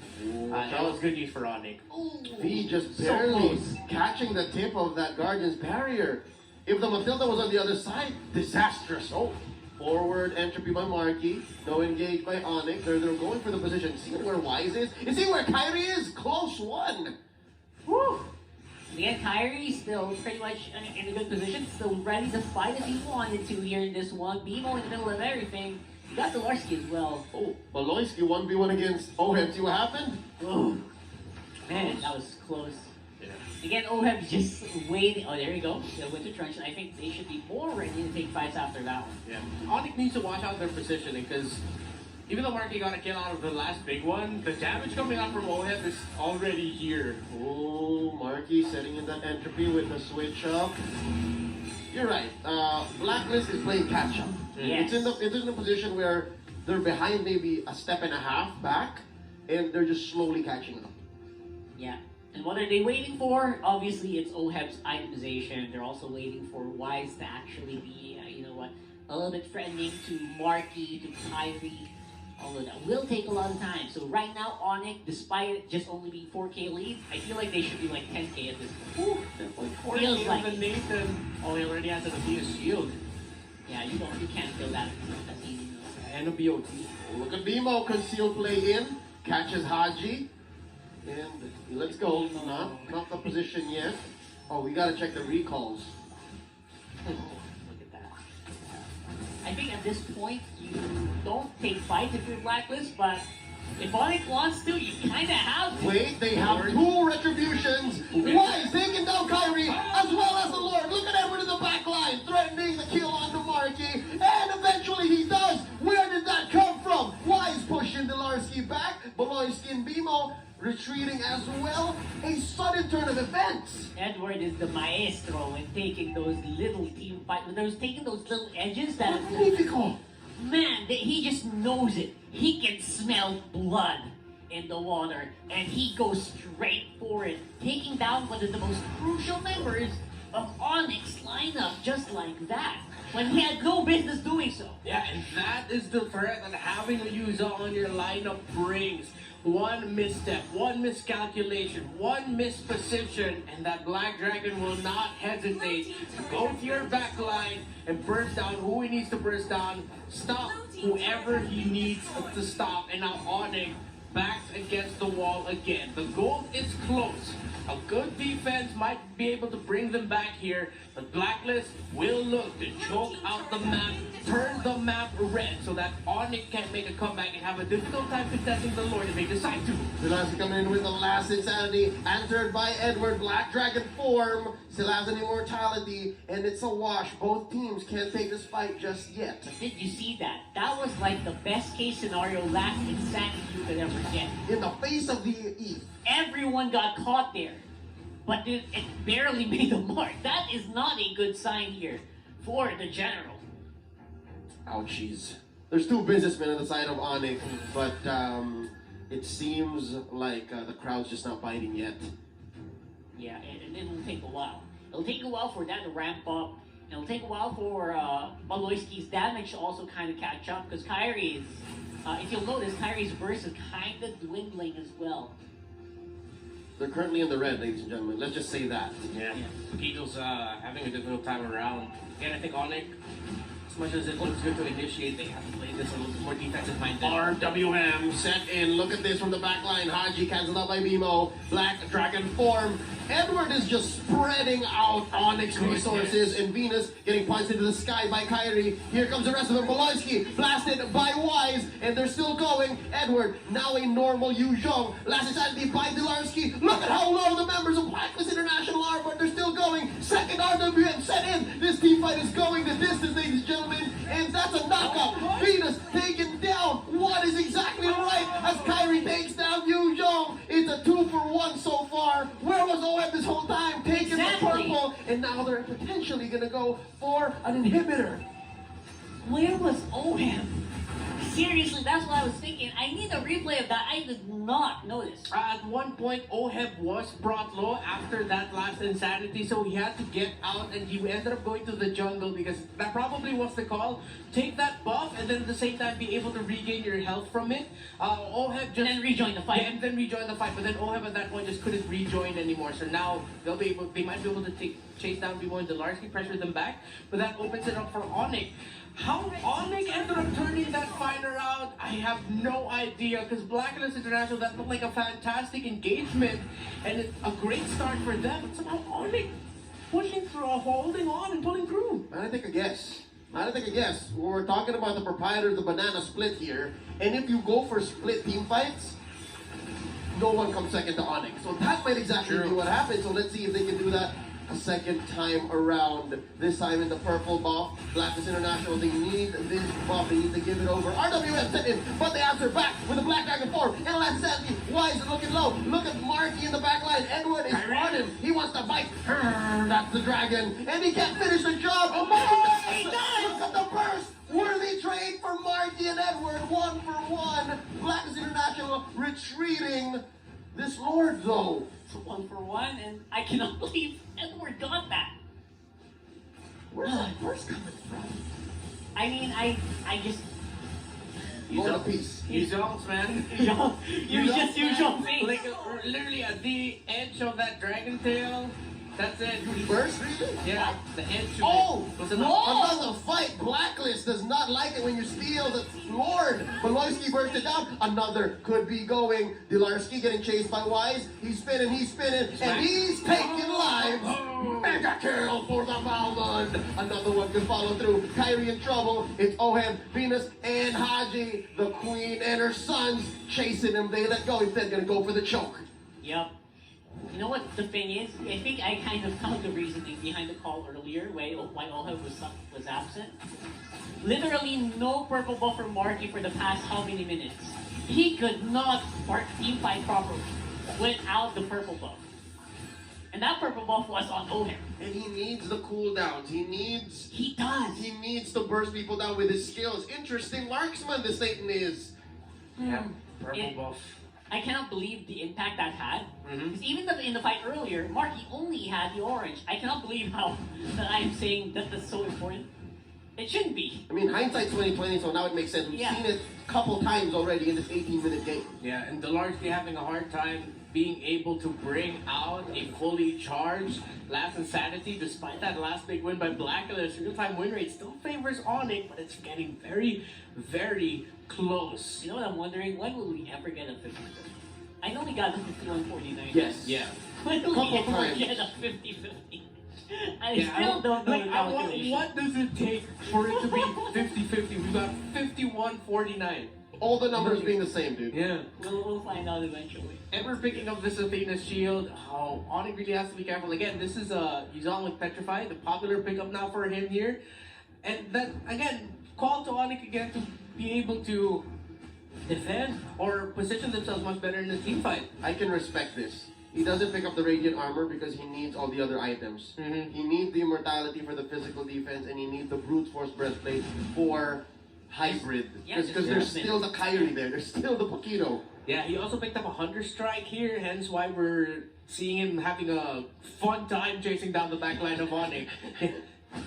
That was good news for Onyx. V just So barely close. catching the tip of that Guardian's barrier. If the Matilda was on the other side, disastrous. Oh, forward entropy by Marky. No engage by Onyx. They're going for the position. See where Wise is? You see where Kyrie is? Close one. Woo! Again, Kyrie still pretty much in a good position, still ready to fight if he wanted to here in this one. BMO in the middle of everything. You got Delarski as well. Oh, Baloyski 1v1 against Ohem. See what happened? Oh, man, that was close. Yeah. Again, Oheb's just waiting. Oh, there you go. The Winter Trench. I think they should be more ready to take fights after that one. Yeah. Onyx needs to watch out their positioning, because even though Marky got a kill out of the last big one, the damage coming out from Oheb is already here. Oh, Marky setting in that entropy with the switch up. You're right. Blacklist is playing catch up. Yes. It's in a position where they're behind maybe a step and a half back, and they're just slowly catching up. Yeah. And what are they waiting for? Obviously, it's Oheb's itemization. They're also waiting for Wise to actually be, a little bit threatening to Marky, to Kyrie. Although that will take a lot of time. So right now, Onyx, despite it just only being 4K lead, I feel like they should be like 10K at this point. Feels like it. Nathan. Oh, he already has a Diaz shield. Yeah, you can't kill that as easy. And a BOT. Look at Bimo, conceal play in, catches Haji, and let's go. Not the position yet. Oh, we gotta check the recalls. Look at that. I think at this point, you don't take fights if you're Blacklist, but if Onyx wants to, you kind of have to. Wait, they have two retributions. Wise taking down Kyrie as well as the Lord. Look at Edward in the back line, threatening the kill on the Marky, and eventually he does. Where did that come from? Wise pushing Delarski back, Baloyski and Bimo retreating as well. A sudden turn of events. Edward is the maestro in taking those little team fights, taking those little edges that. Magnifico. Man, he just knows it. He can smell blood in the water, and he goes straight for it, taking down one of the most crucial members of Onyx lineup just like that, when he had no business doing so. Yeah, and that is the threat that having a user on your lineup brings. One misstep, one miscalculation, one misperception, and that Black Dragon will not hesitate to go to your back line and burst down who he needs to burst down, stop whoever he needs to stop, and now Onyx backs against the wall again. The goal is close. A good defense might be able to bring them back here, but Blacklist will look to choke out the map, turn the map red so that Onyx can make a comeback and have a difficult time contesting the Lord if they decide to. Velasquez coming in with the last insanity, answered by Edward. Black Dragon form still has an immortality, and it's a wash. Both teams can't take this fight just yet. Did you see that? That was like the best case scenario last insanity you could ever get. In the face of the Eve. Everyone got caught there, but it barely made a mark. That is not a good sign here for the General. Ouchies. There's two businessmen on the side of Onyx, but it seems like the crowd's just not biting yet. Yeah, and it'll take a while. It'll take a while for that to ramp up. It'll take a while for Maloyski's damage to also kind of catch up, because Kyrie's, if you'll notice, Kyrie's burst is kind of dwindling as well. They're currently in the red, ladies and gentlemen. Let's just say that. Yeah, Eagles having a difficult time around. Again, I think Onyx, as much as it looks good to initiate, they have to play this a little bit more defensive minded. RWM set in. Look at this from the back line. Haji cancelled out by BMO. Black Dragon form. Edward is just spreading out Onyx resources, and Venus getting punched into the sky by Kyrie. Here comes the rest of them. Maloyski blasted by Wise, and they're still going. Edward, now a normal Yu Zhong. Last insanity by Dilarski. Look at how low the members of Blacklist International are, but they're still going. Second RWM set in. This team fight is going the distance, ladies and gentlemen, and that's a knockout. Venus taken down. What is exactly right as Kyrie takes down Yu Zhong? It's a 2-for-1 so far. Where was OM this whole time? Taking the purple, and now they're potentially going to go for an inhibitor. Where was OM? Seriously, that's what I was thinking. I need a replay of that. I did not notice. At one point, Oheb was brought low after that last insanity, so he had to get out, and he ended up going to the jungle because that probably was the call. Take that buff, and then at the same time be able to regain your health from it. Oheb just... And then rejoin the fight. Yeah, and then rejoin the fight, but then Oheb at that point just couldn't rejoin anymore. So now they might be able to chase down B1 Dilarski, pressure them back, but that opens it up for Onyx. How Onyx ended up turning that fight around, I have no idea, because Blacklist International, that looked like a fantastic engagement, and it's a great start for them, but somehow Onyx pushing through, holding on and pulling through. I think a guess. We're talking about the proprietor of the banana split here, and if you go for split team fights, no one comes second to Onyx. So that might exactly be what happened, so let's see if they can do that a second time around. This time in the purple buff. Blacklist International, they need this buff. They need to give it over. RWM set in, but they answer back with the Black Dragon form. And last Sandy, Wise is looking low. Look at Marky in the back line. Edward is on him. He wants to bite. That's the dragon. And he can't finish the job. Oh, he does! Look at the burst. Worthy trade for Marky and Edward. 1-for-1. Blacklist International retreating. This Lord, though. It's a 1-for-1, and I cannot believe Edward got that. Where's that burst coming from? I mean, I just... Going a piece. Yuzhong's, man. You just use your face. Like, literally at the edge of that dragon tail. That's it. Burst, really? Yeah, the edge of Oh! it. Was Another fight. Blacklist does not like it when you steal the Lord. Maloyski burst it down. Another could be going. Dilarski getting chased by Wise. He's spinning, and he's taking lives. Mega kill for the Valmond. Another one can follow through. Kyrie in trouble. It's Ohem, Venus, and Haji. The queen and her sons chasing him. They let go. Instead, gonna go for the choke. Yep. You know what the thing is? I think I kind of found the reasoning behind the call earlier, why Oha was absent. Literally no purple buff for Marky for the past how many minutes? He could not team fight properly without the purple buff. And that purple buff was on Oha. And he needs the cooldowns. He does. He needs to burst people down with his skills. Interesting marksman this Satan is. Yeah, purple buff. I cannot believe the impact that had. Because even in the fight earlier, Marky only had the orange. I cannot believe how that I am saying that that's so important. It shouldn't be. I mean, hindsight's 2020, so now it makes sense. We've seen it a couple times already in this 18-minute game. Yeah, and Dilarski having a hard time being able to bring out a fully charged Last Insanity, despite that last big win by Blacklist. Real-time win rate still favors Onyx, but it's getting very, very close. You know what I'm wondering? When will we ever get a 50-50? I know we got the 51-49. Yes. Yeah. When will we Couple ever times. get a 50-50? I Yeah, still don't know like, the calculation. what does it take for it to be 50-50? We got 51-49. All the numbers being the same, dude. Yeah. We'll find out eventually. And we're picking up this Athena's Shield. Oh, Onyx really has to be careful. Again, this is he's on with Petrify, the popular pickup now for him here. And that, again, call to Onyx again to be able to defend or position themselves much better in the team fight. I can respect this. He doesn't pick up the Radiant Armor because he needs all the other items. Mhm. He needs the Immortality for the physical defense, and he needs the Brute Force Breastplate for hybrid. Yeah, Because just there's movement. still the Kyrie there. There's still the Paquito. Yeah, he also picked up a Hunter Strike here, hence why we're seeing him having a fun time chasing down the backline of Onyx.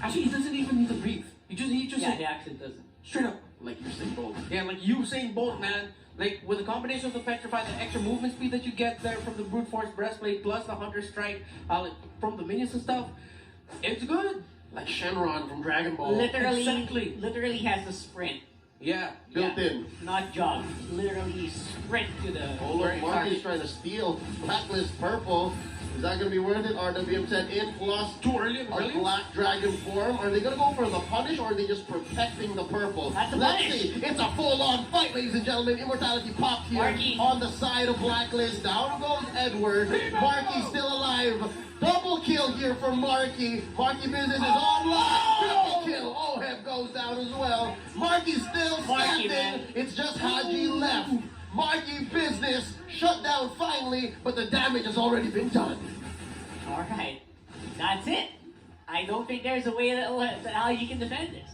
Actually, he doesn't even need to breathe. He just Yeah, he actually doesn't. straight up. Like Usain Bolt. Yeah, like Usain Bolt, man. Like, with the combination of the Petrify, the extra movement speed that you get there from the Brute Force Breastplate, plus the Hunter Strike like, from the minions and stuff, it's good. Like Shenron from Dragon Ball. Exactly. Literally has a sprint. Yeah. Built Yeah. in. Not jog. Literally sprint to the. Oh, look, Marky's trying to steal Blacklist Purple. Is that going to be worth it? RWM said in plus Too early in the a release? Black Dragon form. Are they going to go for the punish or are they just protecting the purple? That's the Let's punish. see. It's a full-on fight, ladies and gentlemen. Immortality popped here Marky. on the side of Blacklist. Down goes Edward. Marky still alive. Double kill here for Marky. Marky business is online. Triple kill. Oheb goes down as well. Marky's still Marky, standing. man. It's just Haji left. Marky business shut down finally, but the damage has already been done. Alright. That's it. I don't think there's a way that how you can defend this.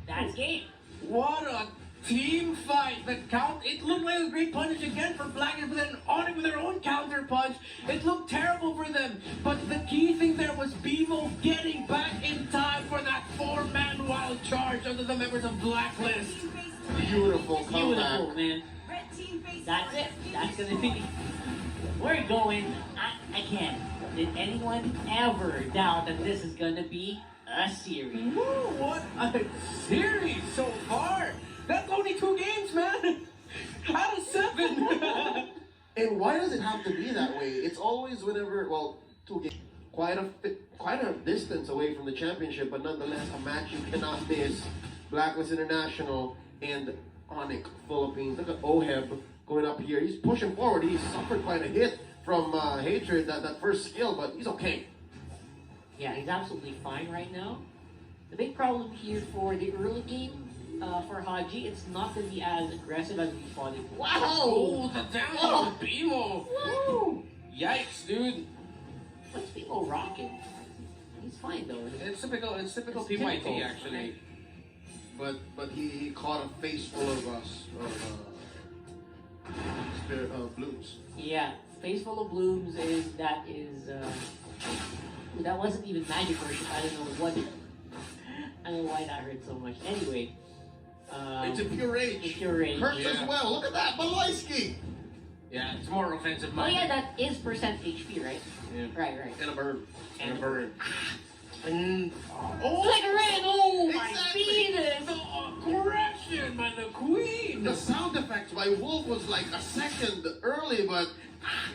That's game. What a team fight! The count, it looked like a great punish again for Blackers, but then Onyx with their own counter punch. It looked terrible for them, but the key thing there was BMO getting back in time for that 4-man wild charge under the members of Blacklist. Beautiful comeback. Beautiful, man. That's it. That's gonna be. We're going. I can't. Did anyone ever doubt that this is gonna be a series? Woo, what a series so far! That's only 2 games, man! Out of 7! And why does it have to be that way? It's always whenever, well, 2 games, quite a distance away from the championship, but nonetheless a match you cannot miss. Blacklist International and Onyx Philippines. Look at Oheb going up here. He's pushing forward. He suffered quite a hit from Hatred, that first skill, but he's okay. Yeah, he's absolutely fine right now. The big problem here for the early game for Haji, it's not going to be as aggressive as we thought it was. Oh, the down on BMO! Woo! Yikes, dude! What's people rocking? He's fine though. It's typical It's PYT typical, actually. But he caught a face full of spirit blooms. Yeah, Face Full of Blooms that wasn't even magic worship. I don't know what. I don't know why that hurt so much. Anyway. It's a pure rage. It's pure rage. Hurts Yeah. as well. Look at that, Baloyski. Yeah, it's more offensive. Oh yeah, that is percent HP, right? Yeah. Right. And a burn. And a burn. And like a red. Oh my Exactly. goodness! The aggression by the queen! The sound effects by Wolf was like a second early, but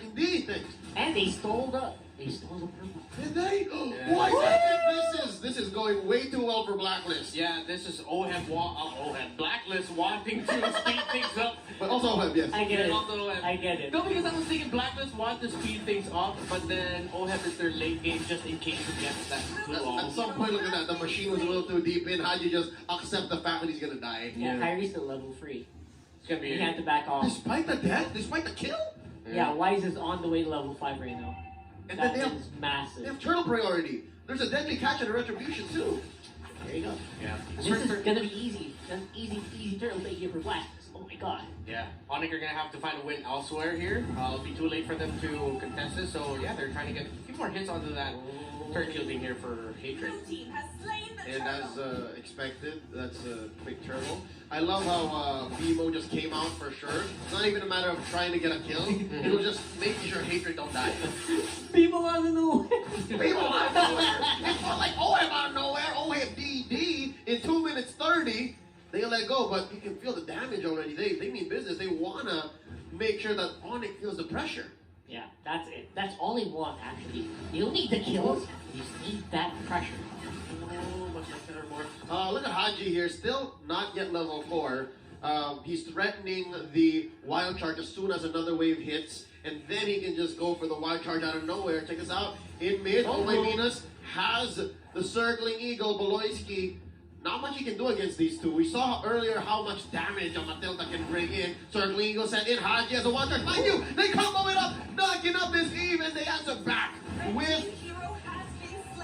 indeed. And they stole the purple. Did they? Yeah. Boys, I think this is going way too well for Blacklist. Yeah, this is Oheb Blacklist wanting to speed things up. But also Oheb, yes. I get it. Also, I get it. No, because I was thinking Blacklist want to speed things up, but then Oheb is their late game just in case it gets that too long. At some point, look at that. The machine was a little too deep in. How'd you just accept the fact that he's gonna die? Yeah, Kyrie's still level 3. It's gonna be He had to back off. Despite the death, despite the kill, Yeah, Wise is on the way to level 5 right now. and That then is they massive. have turtle priority. There's a deadly catch and a retribution too. There you go. Yeah. This is gonna be easy. That's easy turtle take here for Black. Oh my my god. Yeah, Onyx are gonna have to find a win elsewhere here. It'll be too late for them to contest this, so yeah, they're trying to get a few more hits onto that turret shielding here for Hatred. And as expected, that's a quick turtle. I love how BMO just came out for sure. It's not even a matter of trying to get a kill. It was just making sure Hatred don't die. People out of nowhere. People out of nowhere. It's not like OM out of nowhere. OM DD in 2 minutes 30. They let go, but you can feel the damage already. They mean business. They want to make sure that Onyx feels the pressure. Yeah, that's it. That's all he wants, actually. You don't need the kills, you just need that pressure. Oh, much better, more. Look at Haji here, still not yet level 4. He's threatening the wild charge as soon as another wave hits, and then he can just go for the wild charge out of nowhere. Check this out. In mid, Venus has the circling eagle, Beloyski. Not much he can do against these two. We saw earlier how much damage Matilda can bring in. Circling eagle sent in. Haji has a wild charge. Mind you, they combo it up, knocking up this Eve, and they answer back with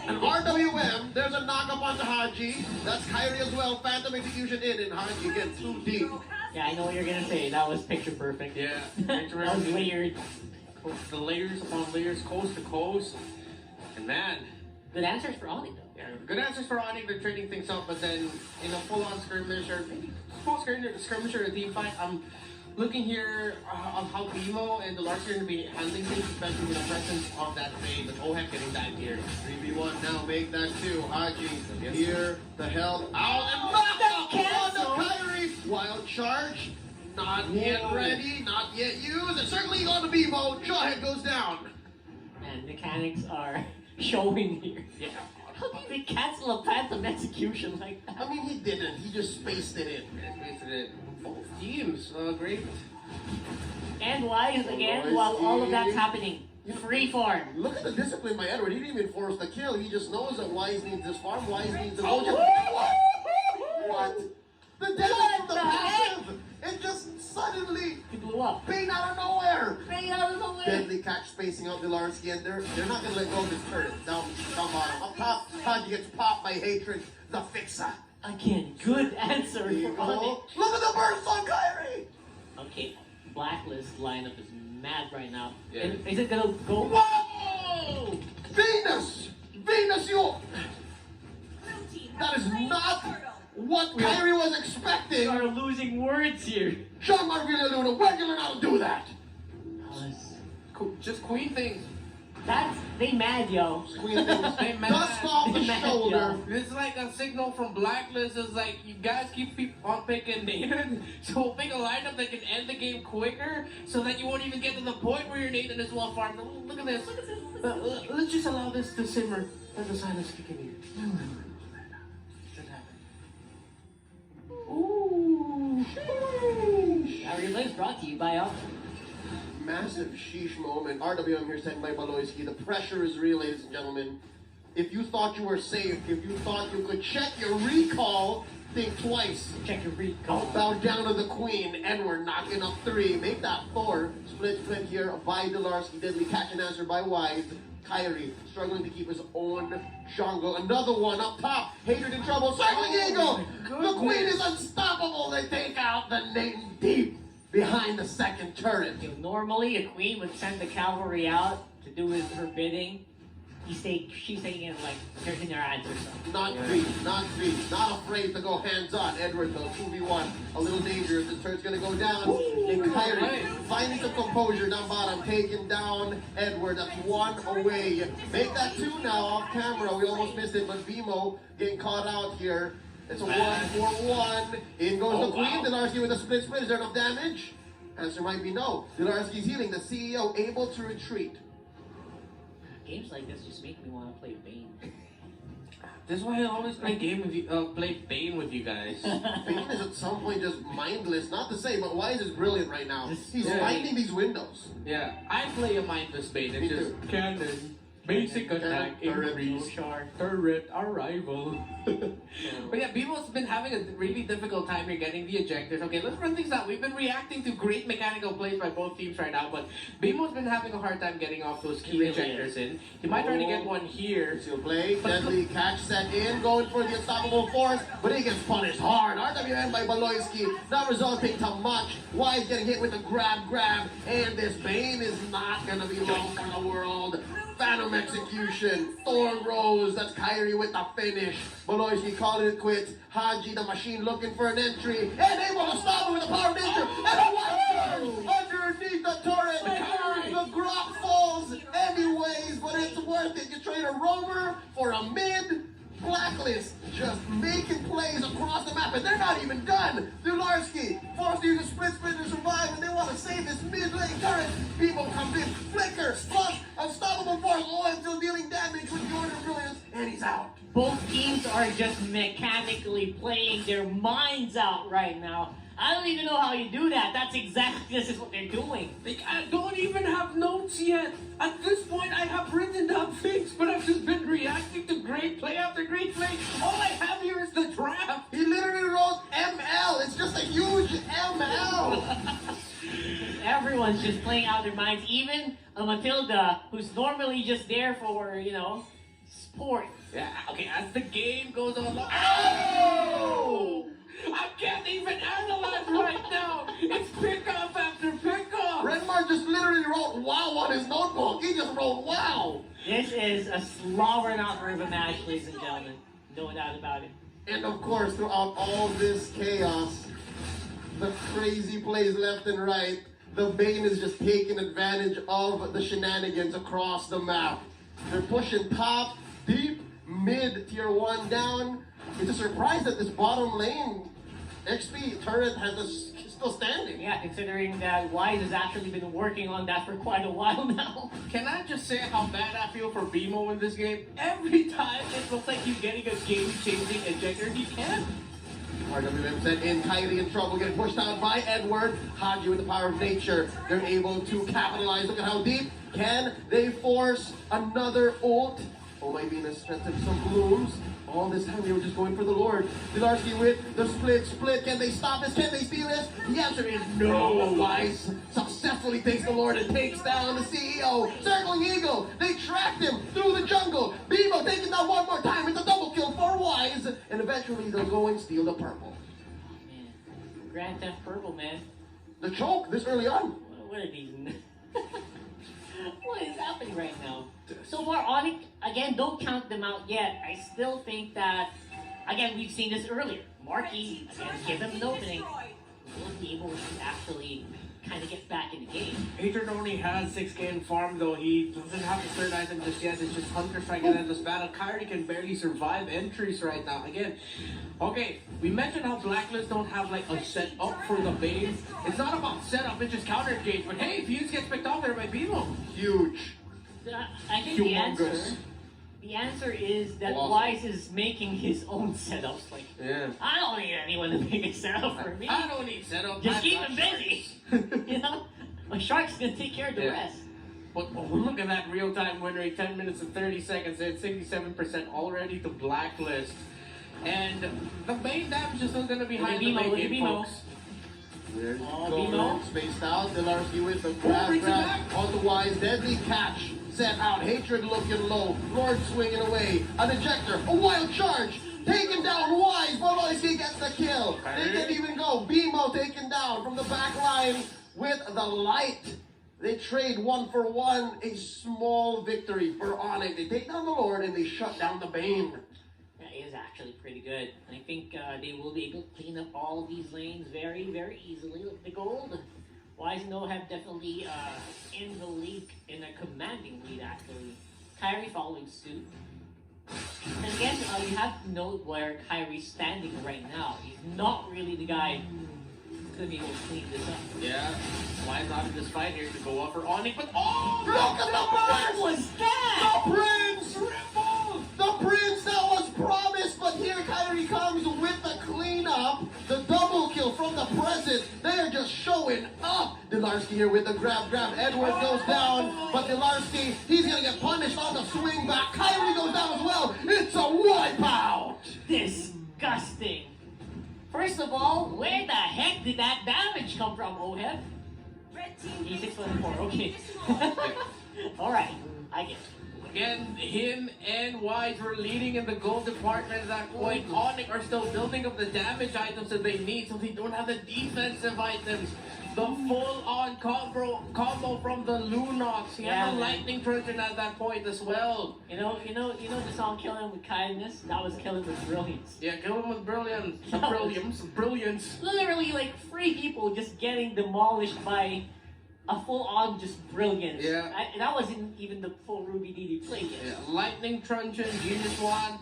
an RWM. There's a knock up onto Haji. That's Kyrie as well. Phantom execution in, and Haji again too deep. Yeah, I know what you're gonna say. That was picture perfect. Yeah, That was weird. the layers upon layers, coast to coast, and man. Good answers for Onyx, though. Yeah, good answers for Onyx. They're trading things up, but then in a full-on skirmish or maybe small skirmish or a team fight, I'm looking here on how BMO and the Larks are going to be handling things, especially with the presence of that fade, with OHEC getting that here. 3v1 now, make that 2. Haji here, the hell out, and knock up on the Kyrie. Wild charge, not yet ready, not yet used, and certainly on the BMO. Jawhead goes down. Man, mechanics are showing here. Yeah. How do they cancel a Phantom execution like that? I mean, he didn't. He just spaced it in. Both teams, great. And Wise again, while all of that's happening. Free farm. Look at the discipline by Edward. He didn't even force the kill. He just knows that Wise needs this farm. Wise needs the What? The damage from the passive! It just suddenly He blew up. Bane out of nowhere! Bane out of nowhere! Deadly catch spacing out Dilarsky, and they're not gonna let go of this turret. Down bottom. Up top, Haji gets popped by Hatred, the fixer. Again, good answer There you for Onyx. go. Look at the burst on Kyrie! Okay, Blacklist lineup is mad right now. Yeah. Is it gonna go? Whoa! Venus! Venus, you! That is not what Kyrie was We expecting. are losing words here. Jean-Marc Villaluna, where'd you learn how to do that? Just queen things. That's they mad, yo. Queen things. They mad. Dust off the They mad, shoulder. It's like a signal from Blacklist. It's like, you guys keep on picking Nathan, so we'll pick a lineup that can end the game quicker, so that you won't even get to the point where your Nathan is well farmed. Look at this. Let's just allow this to simmer. Let the silence kick in here. Should happen. Ooh. Our replay is brought to you by Massive sheesh moment. RWM here sent by Baloyski. The pressure is real, ladies and gentlemen. If you thought you were safe, if you thought you could check your recall, think twice. Check your recall. Bow down to the queen, and we're knocking up 3. Make that 4. Split here by Dilarsky. Deadly catch and answer by Wise. Kyrie struggling to keep his own jungle. Another one up top. Hatred in trouble. Circling Eagle. The queen is unstoppable. They take out the Nathan deep behind the second turret. You know, normally a queen would send the cavalry out to do her bidding. She's taking it like there's in her ads or something. Not greedy, not greedy, not afraid to go hands-on. Edward though, 2v1, a little dangerous. This turn's gonna go down. And Kyrie finding some composure down bottom, taking down Edward. That's 1 away. Make that 2 now off camera. We almost missed it, but Vimo getting caught out here. It's a 1-4-1. In goes the queen. Dilarsky with a split. Is there enough damage? Answer might be no. Dilarsky's healing. The CEO able to retreat. Games like this just make me want to play Bane. This is why I always play play Bane with you guys. Bane is at some point just mindless. Not to say, but Wise is brilliant right now. He's finding these windows. Yeah, I play a mindless Bane. It's Me just too. cannon. Basic attack Turret. increase. Turret arrival. But yeah, BMO's been having a really difficult time here getting the ejectors. Okay, let's run things down. We've been reacting to great mechanical plays by both teams right now, but BMO's been having a hard time getting off those key ejectors in. He might try to get one here. He'll play, deadly catch set in, going for the unstoppable force, but he gets punished hard. RWM by Baloyski, not resulting to much. Wise getting hit with a grab, and this Bane is not gonna be long for the world. Phantom execution, Thorn Rose, that's Kyrie with the finish. Baloyski calling it quits. Haji, the machine, looking for an entry, and able to stop him with the power of nature, and a one underneath the turret. The Grok falls anyways, but it's worth it. You trade a rover for a mid. Blacklist just making plays across the map, and they're not even done. Dularski forced to use a split to survive, and they want to save this mid-lane turret. People comes in, flickers, plus unstoppable force, all until dealing damage with the Order of Brilliance, and he's out. Both teams are just mechanically playing their minds out right now. I don't even know how you do that. This is what they're doing. I don't even have notes yet. At this point, I have written down things, but I've just been reacting to great play after great play. All I have here is the draft. He literally wrote ML. It's just a huge ML. Everyone's just playing out their minds. Even Matilda, who's normally just there for, sport. Yeah, okay, as the game goes on. Oh! I can't even analyze right now. It's pickoff after pickoff. Renmar just literally wrote wow on his notebook. He just wrote wow. This is a slower knocker of a match, ladies and gentlemen. No doubt about it. And of course, throughout all this chaos, the crazy plays left and right, the Bane is just taking advantage of the shenanigans across the map. They're pushing top, deep, mid, tier 1 down. It's a surprise that this bottom lane XP turret is still standing. Yeah, considering that Wise has actually been working on that for quite a while now. Can I just say how bad I feel for BMO in this game? Every time it looks like he's getting a game-changing ejector, he can't. RWM sent in, Kylie in trouble, getting pushed out by Edward. Haji with the power of nature. They're able to capitalize. Look at how deep. Can they force another ult? Oh my goodness, sent him some blooms. All this time they were just going for the Lord. Dilarski with the split. Can they stop this? Can they steal this? The answer is no. Wise successfully takes the Lord and takes down the CEO. Circling Eagle. They tracked him through the jungle. Bebo taking down one more time. It's a double kill for Wise. And eventually they'll go and steal the purple. Man. Grand Theft Purple, man. The choke this early on. What are these? What is happening right now? So far, Onyx, again, don't count them out yet. I still think that, again, we've seen this earlier. Marquis, again, give them an opening. Will be able to actually kind of get back in the game. Hatred only has 6k in farm, though. He doesn't have the third item just yet. It's just Hunter Strike and Endless Battle. Kyrie can barely survive entries right now. Again, okay, we mentioned how Blacklist don't have like a setup for the Bane. It's not about setup, it's just counter engage. But hey, Fuse gets picked off there by BMO. Huge. I think the answer is that Wise is making his own setups. Like, I don't need anyone to make a setup for me. I don't need setup. Just keep him busy. My Shark's gonna take care of the rest. But look at that real-time win rate, 10 minutes and 30 seconds. It's 67% already to Blacklist. And the main damage is still gonna be high in the main game, folks. There's BMO. Spaced out. Dilarski with the grab on the Wise. Deadly catch. Set out. Hatred looking low. Lord swinging away. An ejector. A wild charge. Taken down Wise. Boloyski gets the kill. They didn't even go. BMO taken down from the back line with the light. They trade 1 for 1. A small victory for Onyx. They take down the Lord and they shut down the Bane. It is actually pretty good. I think they will be able to clean up all of these lanes very, very easily. Look, the gold. Wise and No have definitely in the league, in a commanding lead actually. Kyrie following suit. And again, you have to note where Kyrie's standing right now. He's not really the guy who's going to be able to clean this up. Yeah, Wise not in this fight here to go up for Onyx, but look at the What was that? The Prince! Triple! The Prince that was promised, but here Kyrie comes with the cleanup. The double kill from the present. They are just showing up. Dilarski Delarski here with the grab. Edward goes down, but Delarski, he's gonna get punished on the swing back. Kyrie goes down as well. It's a wipeout. Disgusting. First of all, where the heck did that damage come from, Oheb? He's 6'4", okay. Alright, I get it. Again, him and Wise were leading in the gold department at that point. Onyx are still building up the damage items that they need, so they don't have the defensive items. The full-on combo from the Lunox. He had the Lightning Trojan at that point as well. You know the song "Kill Him with Kindness"? That was "Kill Him with Brilliance." Yeah, kill him with brilliance. Brilliance. Literally, like 3 people just getting demolished by a full-on just brilliance. Yeah. That wasn't even the full Ruby DD play yet. Yeah, Lightning Truncheon, Genius Wand.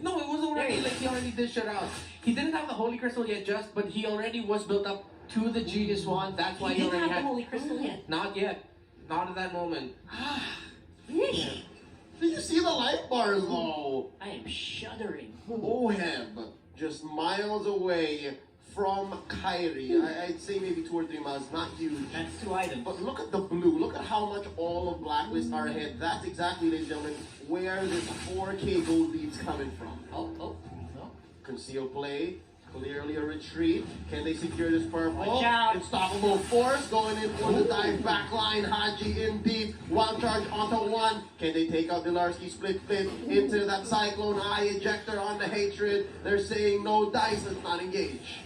No, it was already like he already did shit out. He didn't have the Holy Crystal yet, but he already was built up to the Genius Wand. That's why he didn't already have had the Holy Crystal yet. Not yet. Not at that moment. Did you see the light bars though? I am shuddering. Oheb, just miles away from Kyrie. I'd say maybe 2 or 3 miles, not huge. That's 2 items. But look at the blue. Look at how much all of Blacklist are ahead. That's exactly, ladies and gentlemen, where this 4K gold lead's coming from. Oh. Concealed play. Clearly a retreat. Can they secure this purple? Watch out. Unstoppable force going in for the dive back line. Haji in deep. Wild charge onto 1. Can they take out Delarski? Split into that Cyclone Eye ejector on the Hatred. They're saying no dice. Let's not engage.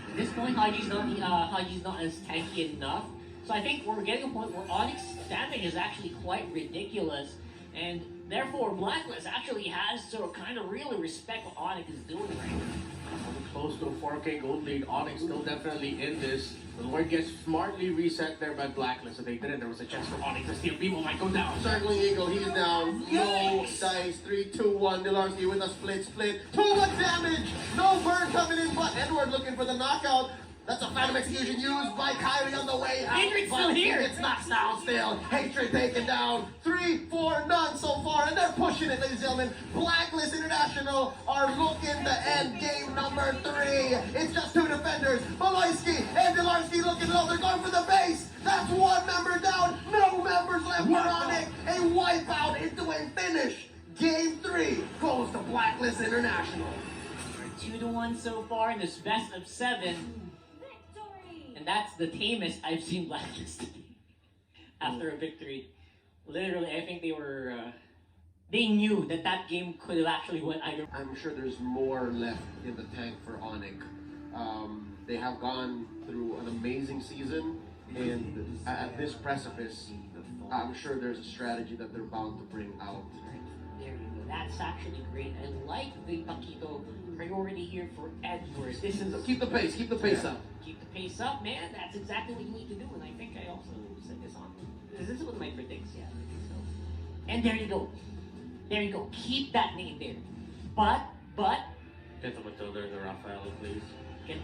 At this point, Haji's not as tanky enough. So I think we're getting a point where Onyx damage is actually quite ridiculous. And therefore, Blacklist actually has to kind of really respect what Onyx is doing right now. Close to a 4K gold lead. Onyx still definitely in this. The Lord gets smartly reset there by Blacklist. If they didn't, there was a chance for Onyx to steal. People might go down. Circling Eagle, he's down. No dice. 3, 2, 1. Delarski with a split. Too much damage. No burn coming in, but Edward looking for the knockout. That's a Phantom Execution used by Kyrie on the way out. Hatred's still here. It's knocked down still. Hatred taken down. 3, 4, none so far. And they're pushing it, ladies and gentlemen. Blacklist International are looking to end game number 3. It's just 2 defenders. Maloyski and Delarski looking low. They're going for the base. That's 1 member down. No members left for Onyx. A wipeout into a finish. Game 3 goes to Blacklist International. 2-1 so far in this best of 7. And that's the tamest I've seen Blacklist after a victory. Literally, I think they knew that game could have actually went either. I'm sure there's more left in the tank for Onyx. They have gone through an amazing season, and at this precipice, I'm sure there's a strategy that they're bound to bring out. There you go. That's actually great. I like the Paquito priority here for Edwards. This is Keep the pace up. Keep the pace up, man. That's exactly what you need to do. And I think I also said this on. Is this what my predicts? Yeah, I think so. And there you go. There you go. Keep that name there. But. Get the Matilda and the Raphael, please. Give it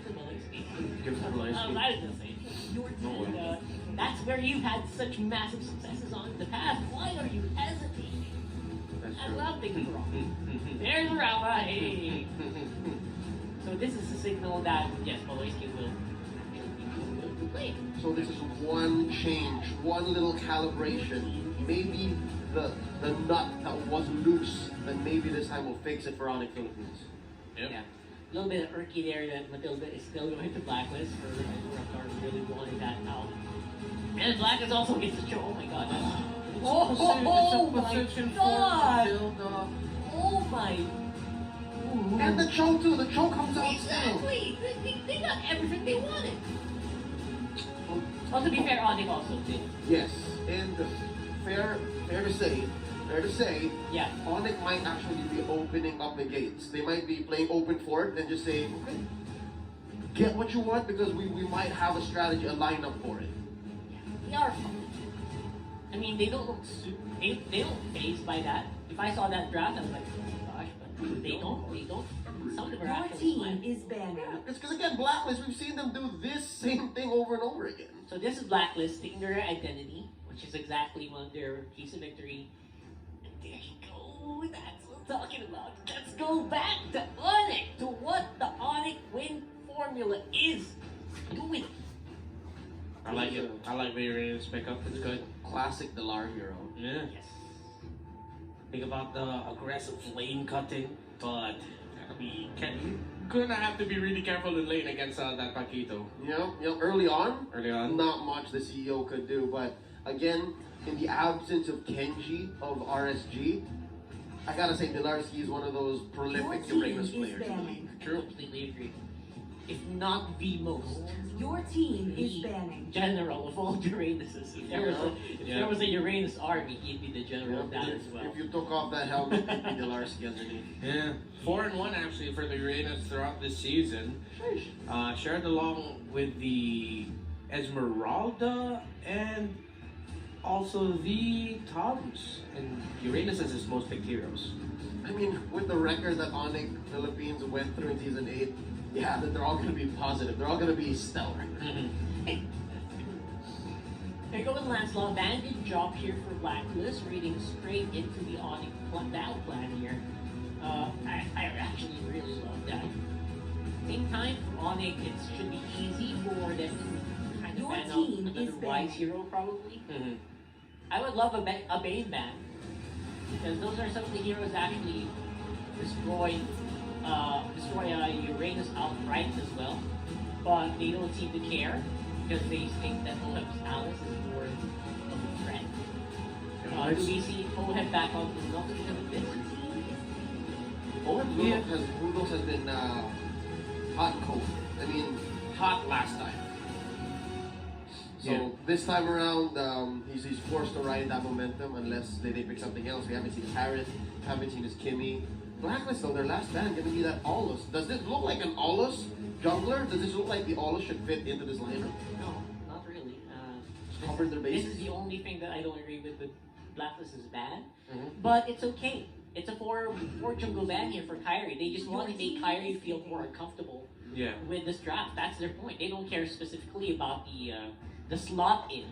to Malinsky. Give it to Malinsky. I was gonna say. Your team. That's where you've had such massive successes on in the past. Why are you hesitating? I love Big Rock. There's Rafa. Hey. So this is a signal that yes, Maloyski will play. So this is one change, one little calibration. Maybe the nut that was loose, then maybe this time we'll fix it for Onyx Philippines. Yep. Yeah. A little bit of irky there that Matilda is still going to Blacklist for Raptor really wanting that out. And Blacklist also gets the show. Oh my god. Oh my god! Oh my! And the choke too. The choke comes out still. Exactly. They got everything they wanted. Well, to be fair, Onyx also did. Yes, and fair to say, yeah, Onyx might actually be opening up the gates. They might be playing open fort and just saying, okay, get what you want because we might have a strategy, a lineup for it. Yeah, they are fun. I mean, they don't look they don't phased by that. If I saw that draft, I was like, oh my gosh, but they don't. Some of them are actually fun. Is banning. Yeah, it's because again, Blacklist, we've seen them do this same thing over and over again. So this is Blacklist sticking to their identity, which is exactly one of their keys to victory. And there you go. That's what I'm talking about. Let's go back to Onyx, to what the Onyx win formula is. Do it. I like it. I like Vayrina's pickup. It's good. Classic Delar hero. Yeah. Yes. Think about the aggressive lane cutting, but gonna have to be really careful in lane against that Paquito. Early on, Early on. not much the CEO could do, but again, in the absence of Kenji of RSG, I gotta say Delarski is one of those prolific Uranus players in the league. True. Completely agree. If not the most. Your team is banning. General of all Uranuses. If there was a Uranus army, he'd be the general of that as well. If you took off that helmet, it'd be Delarski underneath. Yeah. 4-1 actually for the Uranus throughout this season. Shared along with the Esmeralda and also the Toms. And Uranus is his most picked heroes. I mean, with the record that Onyx Philippines went through in Season 8, yeah, that they're all going to be positive. They're all going to be stellar. Here goes Lancelot. Van, good job here for Blacklist, reading straight into the Onyx battle plan here. I actually really love that. Same time, for Onyx, it should be easy for them to kind of ban out another wise hero, probably. I would love a Bane ban, because those are some of the heroes that actually destroy Uranus outright as well, but they don't seem to care because they think that Oheb's Alice is more of a threat. Do we see Oheb back on the Lunos because of this? Oheb Lunos has been hot and cold. I mean, hot last time. So this time around, he's forced to ride that momentum unless they pick something else. We haven't seen his Harris, haven't seen his Kimmy. Blacklist though, their last band gonna be that Aulus. Does this look like an Aulus jungler? Does this look like the Aulus should fit into this lineup? No, not really. Cover their This bases. is the only thing that I don't agree with. Blacklist is bad, but it's okay. It's a four jungle ban here for Kyrie. They just want to make Kyrie feel more comfortable with this draft. That's their point. They don't care specifically about the slot in.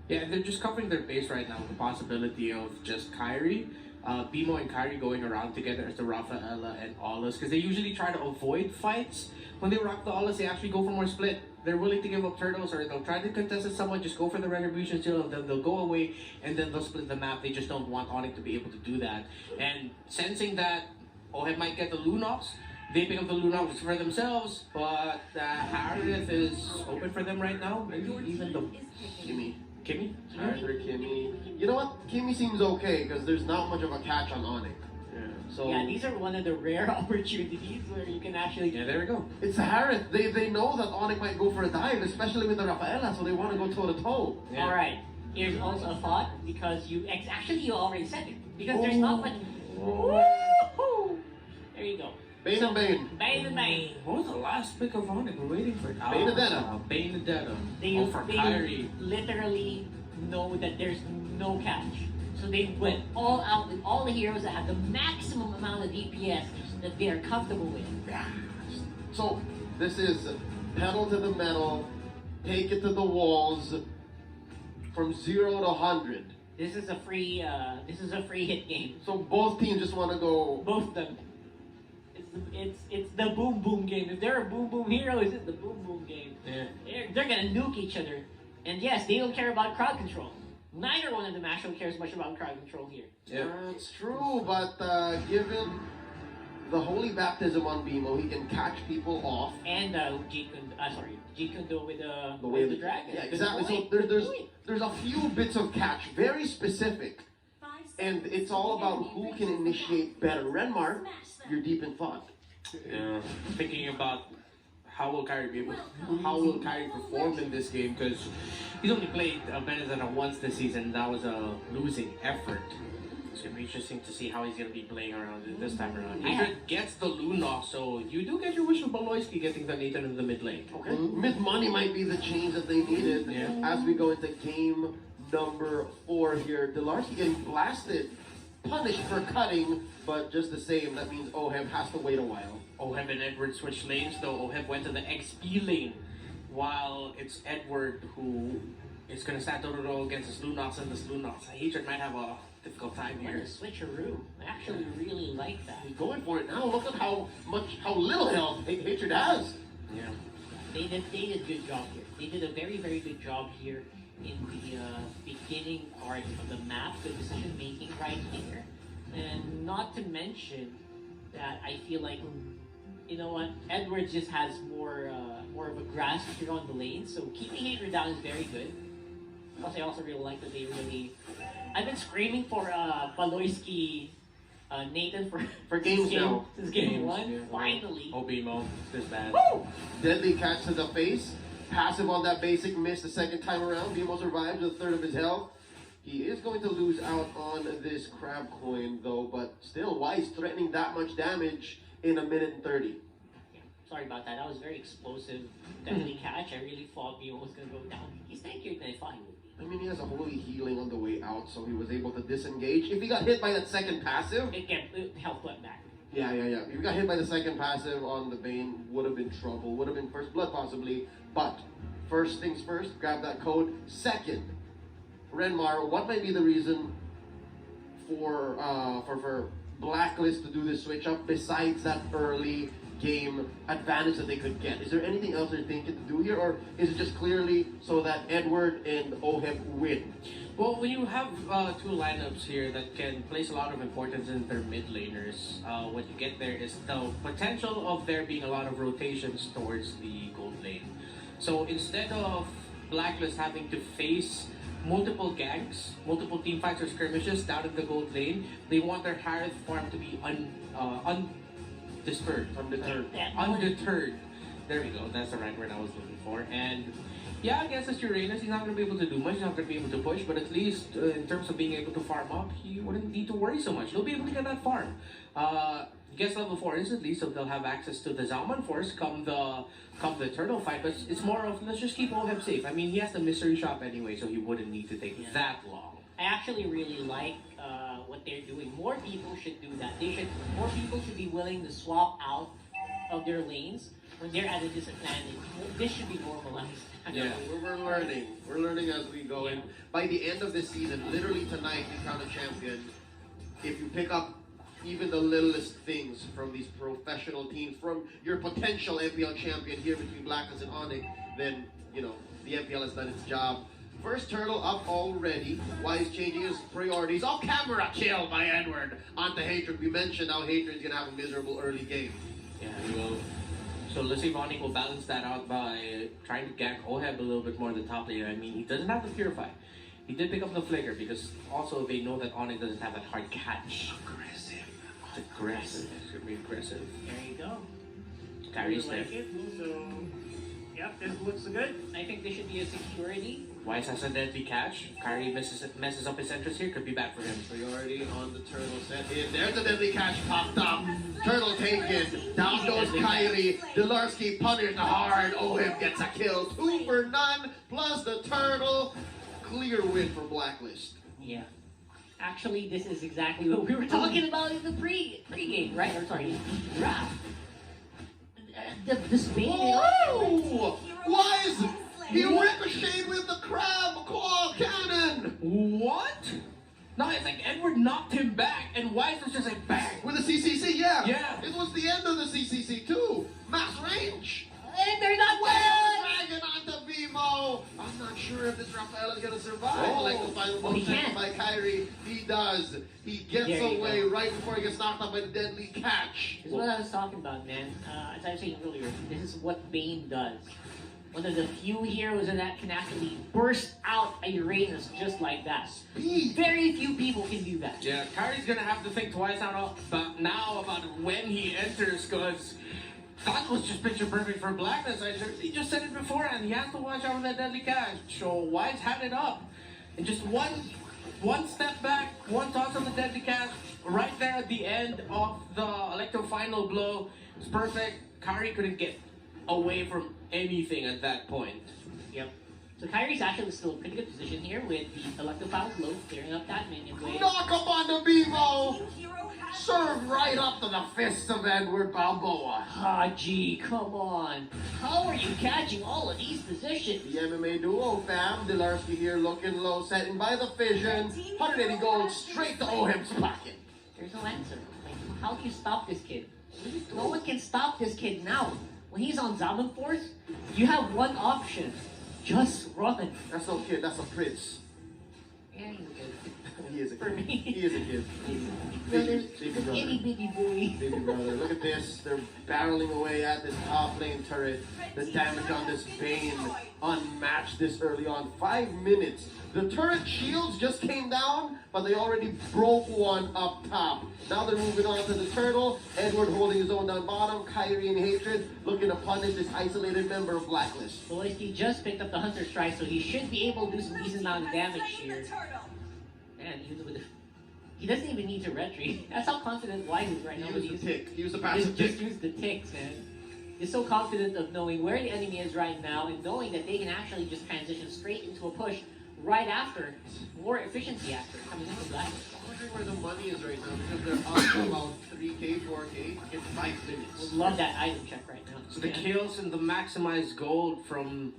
Yeah, they're just covering their base right now with the possibility of just Kyrie, Bimo and Kyrie going around together as the Rafaela and Aulus, because they usually try to avoid fights. When they rock the Aulus, they actually go for more split. They're willing to give up turtles, or they'll try to contest with someone, just go for the retribution still, and then they'll go away, and then they'll split the map. They just don't want Onyx to be able to do that. And sensing that Oheb might get the Lunox, they pick up the Lunox for themselves, but Harith is open for them right now. Maybe even the Kimmy. Kimmy? Harith or Kimmy. You know what? Kimmy seems okay because there's not much of a catch on Onyx. So yeah, these are one of the rare opportunities where you can actually. Yeah, there we go. it's Harith. They know that Onyx might go for a dive, especially with the Rafaela, so they want to go toe to toe. Yeah. All right. Here's also a thought because you already said it because there's not much. Woo-hoo! There you go. Bane and Bane. Bane and Bane. What was the last pick of Onyx? We're waiting for Benedetta. Benedetta. They For Kyrie. literally know that there's no catch. So they went all out with all the heroes that have the maximum amount of DPS that they are comfortable with. So this is pedal to the metal, take it to the walls, from 0 to 100. This is a free hit game. So both teams just want to go. Both of them. It's the boom boom game. If they're a boom boom hero, it's the boom boom game. Yeah. They're gonna nuke each other. And yes, they don't care about crowd control. Neither one of them actually cares much about crowd control here. Yeah. It's true, but given the holy baptism on Bimo, he can catch people off. And Jeet Kundo with The the dragon. Yeah, Good exactly. point. So there's a few bits of catch, very specific, and it's all about who can initiate better. Renmark, you're deep in thought. Yeah. Thinking about how will Kyrie perform in this game, because he's only played Benedetta once this season. That was a losing effort. It's gonna be interesting to see how he's gonna be playing around it this time around. Hatred gets the Lunox, so you do get your wish of Baloyski getting the Nathan in the mid lane. Okay. Mid money might be the change that they needed as we go into game number 4 here. Delarski getting blasted, punished for cutting, but just the same, that means Oheb has to wait a while. Oheb and Edward switched lanes, though. Oheb went to the XP lane, while it's Edward who is going to stand toe-to-toe against this Lunox, and this Lunox. Hatred might have a difficult time What here. a switcheroo. I actually really like that. He's going for it now. Look at how little health Hatred has. Yeah. They did a good job here. They did a very, very good job here in the beginning part of the map, the decision making right here. And not to mention that I feel like, you know what, Edwards just has more of a grasp here on the lane, so keeping Hater down is very good. Plus, I also really like that they really... I've been screaming for Baloyski Nathan for Games game, now. since game Games, one. yeah. Finally. Obimo, this bad. Woo! Deadly catch to the face. Passive on that basic miss the second time around. Bimo survives with a third of his health. He is going to lose out on this crab coin though, but still, why is threatening that much damage in a minute and 30? Yeah, sorry about that. That was very explosive, deadly catch. I really thought Bimo was going to go down. He's tankier than I thought he would be. I mean, he has a holy healing on the way out, so he was able to disengage. If he got hit by that second passive, It helped went back. yeah. If he got hit by the second passive on the Bane, would have been trouble. Would have been first blood possibly. But first things first, grab that code. Second, Renmar, what might be the reason for Blacklist to do this switch up besides that early game advantage that they could get? Is there anything else they're thinking to do here, or is it just clearly so that Edward and Oheb win? Well, when you have two lineups here that can place a lot of importance in their mid laners, what you get there is the potential of there being a lot of rotations towards the gold lane. So instead of Blacklist having to face multiple ganks, multiple team fights or skirmishes down in the gold lane, they want their Harith farm to be undeterred. Undeterred. There we go. That's the right word I was looking for. And yeah, against this Uranus, he's not going to be able to do much. He's not going to be able to push, but at least in terms of being able to farm up, he wouldn't need to worry so much. He'll be able to get that farm. Gets level 4 instantly, so they'll have access to the Zalman Force come the turtle fight, but it's more of, let's just keep Oheb safe. I mean, he has the mystery shop anyway, so he wouldn't need to take that long. I actually really like what they're doing. More people should do that. More people should be willing to swap out of their lanes when they're at a disadvantage. This should be normalized. Yeah. We're learning. We're learning as we go. And by the end of this season, literally tonight, we crown a champion. If you pick up even the littlest things from these professional teams, from your potential MPL champion here between Blacklist and Onyx, then, you know, the MPL has done its job. First turtle up already. Wise changing his priorities. Off camera kill by Edward onto Hatred. We mentioned how Hatred's going to have a miserable early game. Yeah, he will. So let's see if Onyx will balance that out by trying to gank Oheb a little bit more in the top lane. I mean, he doesn't have the Purify. He did pick up the Flicker because also they know that Onyx doesn't have that hard catch. Aggressive. It's gonna be aggressive. There you go. Carries there. Like it. So, yep, this looks good. I think this should be a security. Wise has a deadly catch. Kyrie messes up his entrance here. Could be bad for him. Priority on the turtle set in. There's a deadly catch popped up. Turtle taken. Down goes Kyrie. Delarski punished hard. Oheb gets a kill. 2 for none. Plus the turtle. Clear win for Blacklist. Yeah. Actually, this is exactly what we were talking about in the pre-game, right? Or sorry, draft. The Spain. Whoa! Wise! He ricocheted with the crab claw cannon! What? No, it's like Edward knocked him back, and Wise was just like bang. With the CCC, yeah. Yeah. It was the end of the CCC too. Max range. And they're not Well, done! dragon onto Vimo. I'm not sure if this Rafael is gonna survive. Oh. Like the final Well, he second can. by Kyrie. He does. He gets There you away go. right before he gets knocked out by the deadly catch. This is what I was talking about, man. As I was saying earlier, this is what Bane does. One of the few heroes that can actually burst out a Uranus just like that. Speed. Very few people can do that. Yeah, Kyrie's gonna have to think twice about when he enters, because that was just picture perfect for Blacklist. He just said it beforehand. He has to watch out for that deadly catch. So Wise had it up. And just one step back, one toss on the deadly catch, right there at the end of the Electro final blow. It's perfect. Kyrie couldn't get away from anything at that point. Yep. So Kyrie's actually still in a pretty good position here with the Electropile Glow clearing up that minion wave. Knock up on the Vimo. Hero has Serve right up to the fists of Edward Balboa. Ah, gee, come on. How are you catching all of these positions? The MMA duo, fam. Delarski here looking low, setting by the fission. 180 gold straight to Oheb's pocket. There's no answer. Like, how do you stop this kid? No one can stop this kid now. when he's on Zaman Force, you have one option. Just run. That's no kid, that's a prince. Yeah, he's good. He is a For kid. me. He is a kid. There's Baby an brother. itty bitty boy. Baby brother, look at this. They're barreling away at this top lane turret. The damage on this Bane unmatched this early on. 5 minutes. The turret shields just came down, but they already broke one up top. Now they're moving on to the turtle. Edward holding his own down bottom. Kyrie in hatred looking to punish this isolated member of Blacklist. So he just picked up the Hunter Strike, so he should be able to do some decent amount of damage here. Man, he doesn't even need to retreat. That's how confident Wise is right now. He used the tick. He used the Just passive tick. use the ticks, man. He's so confident of knowing where the enemy is right now and knowing that they can actually just transition straight into a push right after, more efficiency after coming into Blacklist. I'm wondering where the money is right now because they're up to about 3K, 4K in 5 minutes. Would love that item check right now. So the kills and the maximized gold from,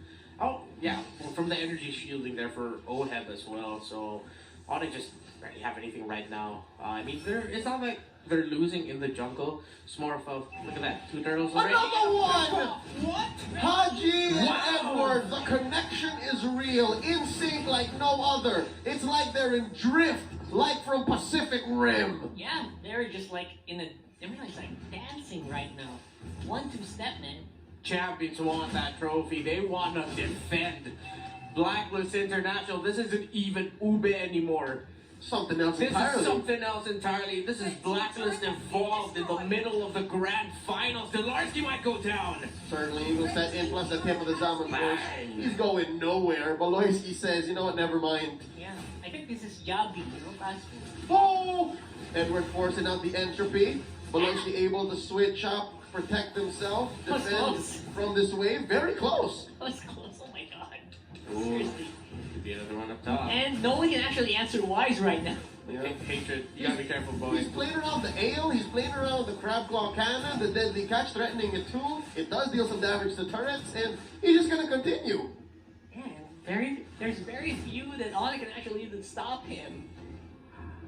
from the energy shielding there for Oheb as well. So Onyx just barely have anything right now. I mean, it's not like they're losing in the jungle. It's more of a, look at that, 2 turtles already. Another one! What? Haji and Edward, the connection is real, in sync like no other. It's like they're in drift, like from Pacific Rim. Yeah, they're just like they're really like dancing right now. 1-2 step, man. Champions want that trophy. They want to defend. Blacklist International, this isn't even Ube anymore. Something else This entirely. is something else entirely. This is Blacklist involved in the middle of the grand finals. Delarski might go down. Certainly, Eagle set in, plus the tip of the Zaman Force. He's going nowhere. Baloyski says, you know what, never mind. Yeah, I think this is Yabi, you know, last week. Oh! Edward forcing out the entropy. Baloyski able to switch up, protect himself, That's defend close. from this wave. Very close. That was close, oh my god. Ooh. Seriously. Could be another one up top. And no one can actually answer Wise right now. Yeah. Hatred. You gotta be careful, boy. He's playing around the ale, he's playing around the crab claw cannon, the deadly catch threatening it too. It does deal some damage to turrets, and he's just gonna continue. Yeah, there's very few that Ana can actually even stop him.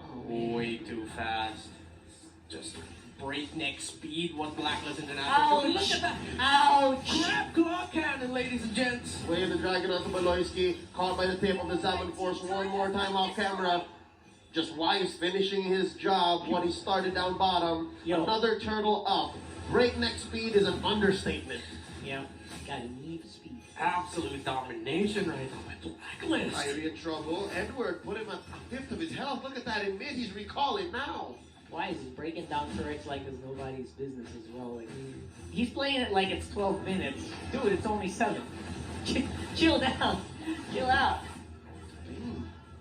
Oh, man. Way too fast. Just breakneck speed. What Blacklist International? Ouch! Look at that! Ouch! Crab claw cannon, ladies and gents. Way the dragon onto Baloyski, caught by the tip of the Zaman Force one more time off camera. Just Wise finishing his job, what he started down bottom. Yo. Another turtle up. Breakneck speed is an understatement. Yeah, gotta need speed. Absolute domination right now by Blacklist. Kyrie in trouble. Edward put him at a fifth of his health. Look at that in mid. He's recalling now. Wise is breaking down turrets like it's nobody's business as well. Like he's playing it like it's 12 minutes. Dude, it's only 7. Chill down. Chill out.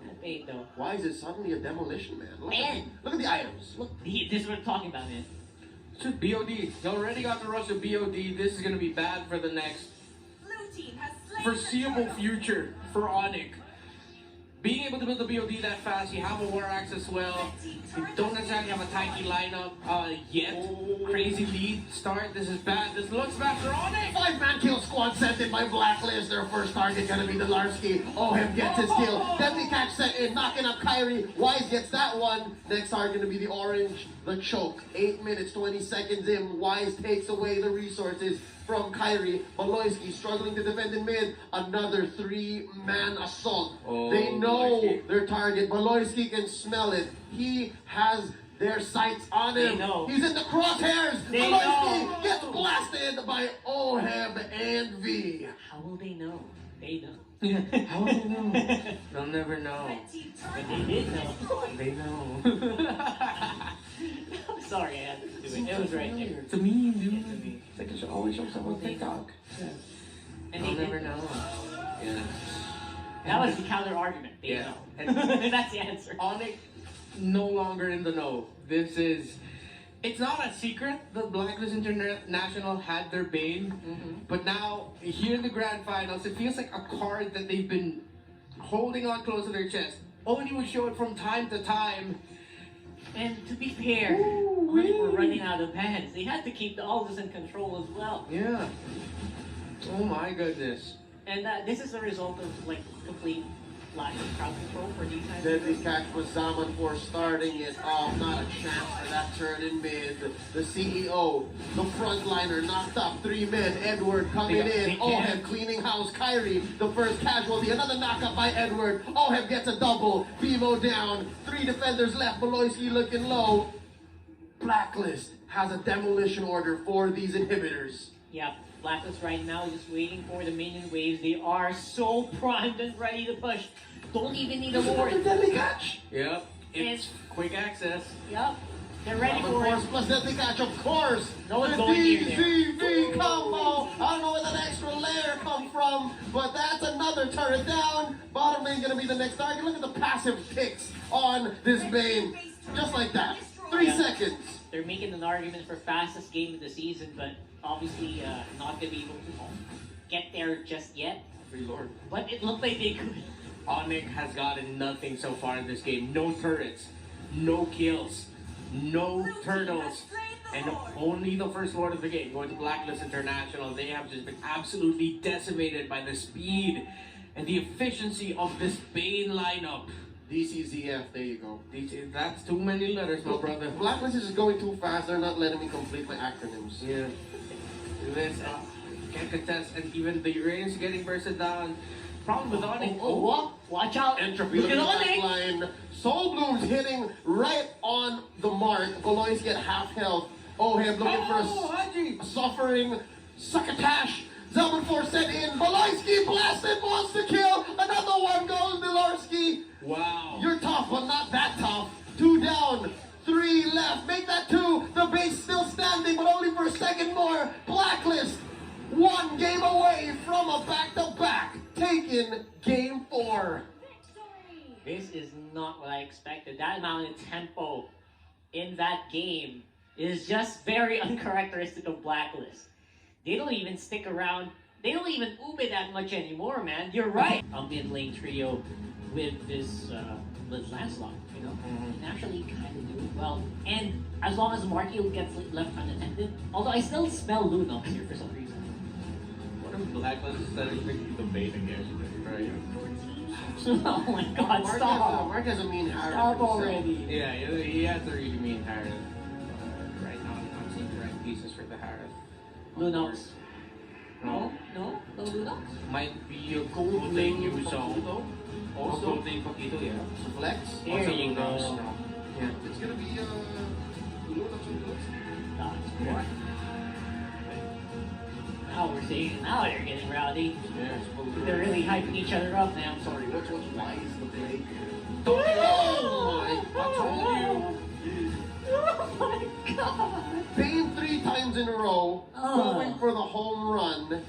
That bait though. Wise is suddenly a demolition man. Man. Look at the items. Look, this is what I'm talking about, man. It's just BOD. You already got the rush of BOD. This is gonna be bad for the next Blue team has slain foreseeable the turtle. future for Onyx. Being able to build the BOD that fast, you have a War Axe as well. You don't necessarily have a Taiki lineup yet. Crazy lead start. This is bad. This looks bad for Onyx. 5-man kill squad sent in by Blacklist. Their first target gonna be Delarski. Oheb gets his kill. Deadly catch set in, knocking up Kyrie. Wise gets that one. Next target gonna be the orange, the choke. 8 minutes, 20 seconds in. Wise takes away the resources from Kyrie. Baloyski struggling to defend in mid. Another 3-man assault. Oh, They know Baloyski. their target. Baloyski can smell it. He has their sights on him. They know. He's in the crosshairs. They Baloyski know. gets blasted by Oheb and V. How will they know? They know. How will they know? They'll never know. Red team But turret they did know. They know. Sorry, I had to do it. It was right there. To me, dude. Yeah, to me. It's like I should always show someone TikTok. And They'll they never did. know. Yeah. That was the counter argument. They Yeah. know. And- That's the answer. Onyx no longer in the know. This is. It's not a secret that Blacklist International had their Bane, but now here in the grand finals, it feels like a card that they've been holding on close to their chest. Only would show it from time to time. And to be fair, when they were running out of hands, they had to keep all this in control as well. Yeah. Oh my goodness. And this is the result of like complete lack of crowd control for these kinds Deadly of catch was Zaman for starting it off. Not a chance for that turn in mid. The CEO, the frontliner, knocked up 3 men. Edward coming in. Oheb cleaning house. Kyrie, the first casualty. Another knockup by Edward. Oheb gets a double. Bimo down. 3 defenders left. Maloyski looking low. Blacklist has a demolition order for these inhibitors. Yeah, Blacklist right now is just waiting for the minion waves. They are so primed and ready to push. Don't even need a ward. Deadly catch. Yep. It's quick access. Yep. They're ready for Force it. plus deadly catch, of course. No one's the going near there. DCV combo. I don't know where that extra layer come from, but that's another turret down. Bottom lane gonna be the next target. Look at the passive ticks on this Bane. Just like that. 3 seconds. They're making an argument for fastest game of the season, but obviously not gonna be able to get there just yet. Lord. But it looked like they could. Onyx has gotten nothing so far in this game. No turrets, no kills, no turtles, and only the first lord of the game going to Blacklist International. They have just been absolutely decimated by the speed and the efficiency of this Bane lineup. DCZF, there you go. That's too many letters, my brother. Blacklist is going too fast. They're not letting me complete my acronyms. Yeah. This can't contest, and even the Uranus getting bursted down. Problem with Onyx. What? Watch out! Entropy Look at looking at the Onyx! line. Soul Bloom's hitting right on the mark. Galois get half health. Oheb looking for a suffering succotash. Zelman Force sent in. Baloyski blasted, wants to kill. Another one goes. Milarski. Wow. You're tough, but not that tough. 2 down, 3 left. Make that 2. The base still standing, but only for a second more. Blacklist, 1 game away from a back-to-back. Taking game 4. This is not what I expected. That amount of tempo in that game is just very uncharacteristic of Blacklist. They don't even stick around. They don't even ube that much anymore, man. You're right. A mid-lane trio with this, with Lancelot, you know, can actually kind of do it well. And as long as Markio gets left unattended, although I still smell Lunox here for some reason. What if Blacklist is starting the Bane again? Right. Oh my god, stop! Mark has a mean heart. Stop already. Yeah, he has a really mean Harris. Right now, I'm not seeing the right pieces for the Harris. Lunox. No. No Lunox? Might be a gold lane you saw. Also, gold lane Paquito, yeah. Flex. There Also, you Lunox. go. Yeah, it's gonna be What? Now we're seeing, now they're getting rowdy. Yeah, They're really hyping each other up now. Sorry, which one's wise the play? Oh I told you. Oh my god! Bane 3 times in a row, going for the home run.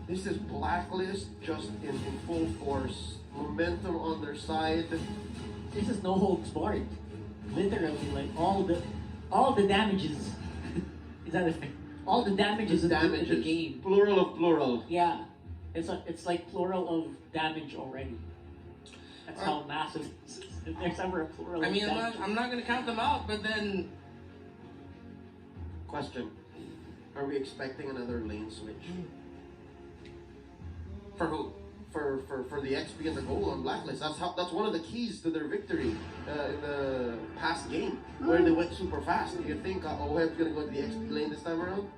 This is Blacklist just in full force. Momentum on their side. This is no holds barred. Literally, like all the damages. Is that a thing? All the damages in the game. Plural of plural. Yeah, it's like plural of damage already. That's how massive this is. If there's ever a plural. I mean, of damage. I'm not gonna count them out, but then Question. Are we expecting another lane switch? for who? For the XP and the goal on Blacklist. That's one of the keys to their victory in the past game, where they went super fast. Do you think Oheb's gonna go to the XP lane this time around?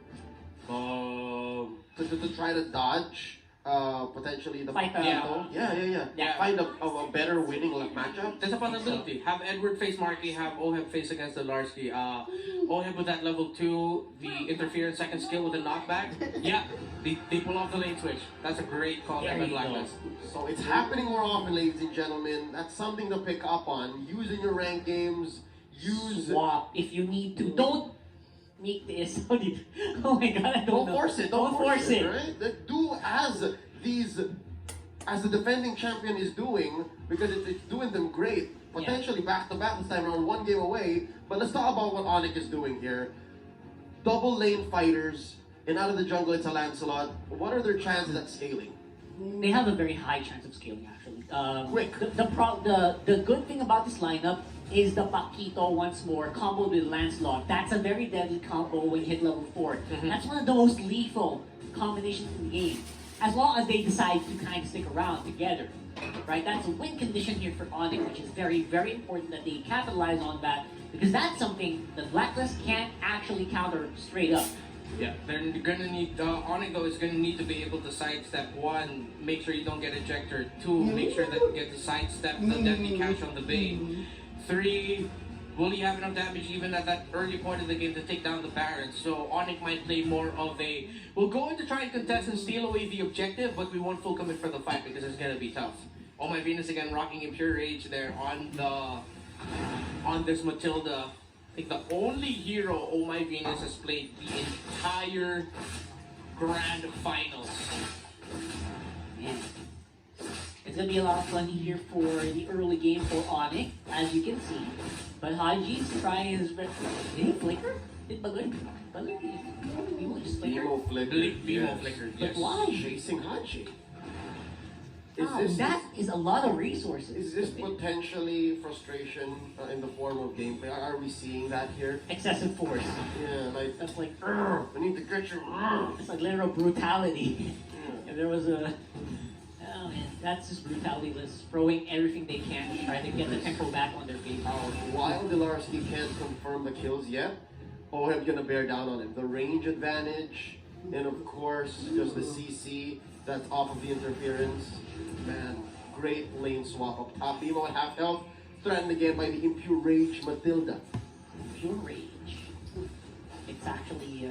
To try to dodge potentially the Fight, Paquito? Yeah. Find a better winning matchup. There's a possibility. Have Edward face Marky, have Oheb face against the Larsky. Oheb with that level 2, the interference second skill with the knockback. Yeah, they pull off the lane switch. That's a great call There by you Blacklist. So it's happening more often, ladies and gentlemen. That's something to pick up on. Using your rank games, use swap if you need to. Don't make this. Oh my god, I don't know. force it. Don't force it. Right? Do as the defending champion is doing, because it's doing them great. Potentially back to back this time around, 1 game away. But let's talk about what Onyx is doing here. Double lane fighters, and out of the jungle it's a Lancelot. What are their chances at scaling? They have a very high chance of scaling, actually. Quick. The good thing about this lineup is the Paquito once more comboed with Lancelot. That's a very deadly combo when you hit level 4. That's one of the most lethal combinations in the game. As long as they decide to kind of stick around together. Right? That's a win condition here for Onyx, which is very, very important that they capitalize on that, because that's something the Blacklist can't actually counter straight up. Yeah, they're gonna need Onyx though is gonna need to be able to sidestep one, make sure you don't get ejector. Two, make sure that you get to sidestep the deadly catch on the bait. Three, will he have enough damage even at that early point of the game to take down the Barrett? So Onyx might play more of a, we'll go in to try and contest and steal away the objective, but we won't full commit for the fight because it's gonna be tough. Oh my Venus again rocking in pure rage there on this Matilda. I think the only hero Oh My Venus has played the entire Grand Finals. Man. It's going to be a lot of fun here for the early game for Onyx, as you can see. But Haji's trying his best. Did he flicker? Did Balloon just flicker? BMO flicker. BMO flicker, But yes. why? Chasing Haji. That is a lot of resources. Is this potentially frustration in the form of gameplay? Are we seeing that here? Excessive force. Yeah, like, That's like, I need to get you. it's like literal brutality. If there was a, oh man, that's just brutality. Just throwing everything they can to try to get the tempo back on their game. While Delarski can't confirm the kills yet, Oheb's gonna bear down on him. The range advantage, and of course, just the CC that's off of the interference. Man, great lane swap up top. BMO at half health, threatened again by the Impure Rage Matilda. Pure rage. It's actually,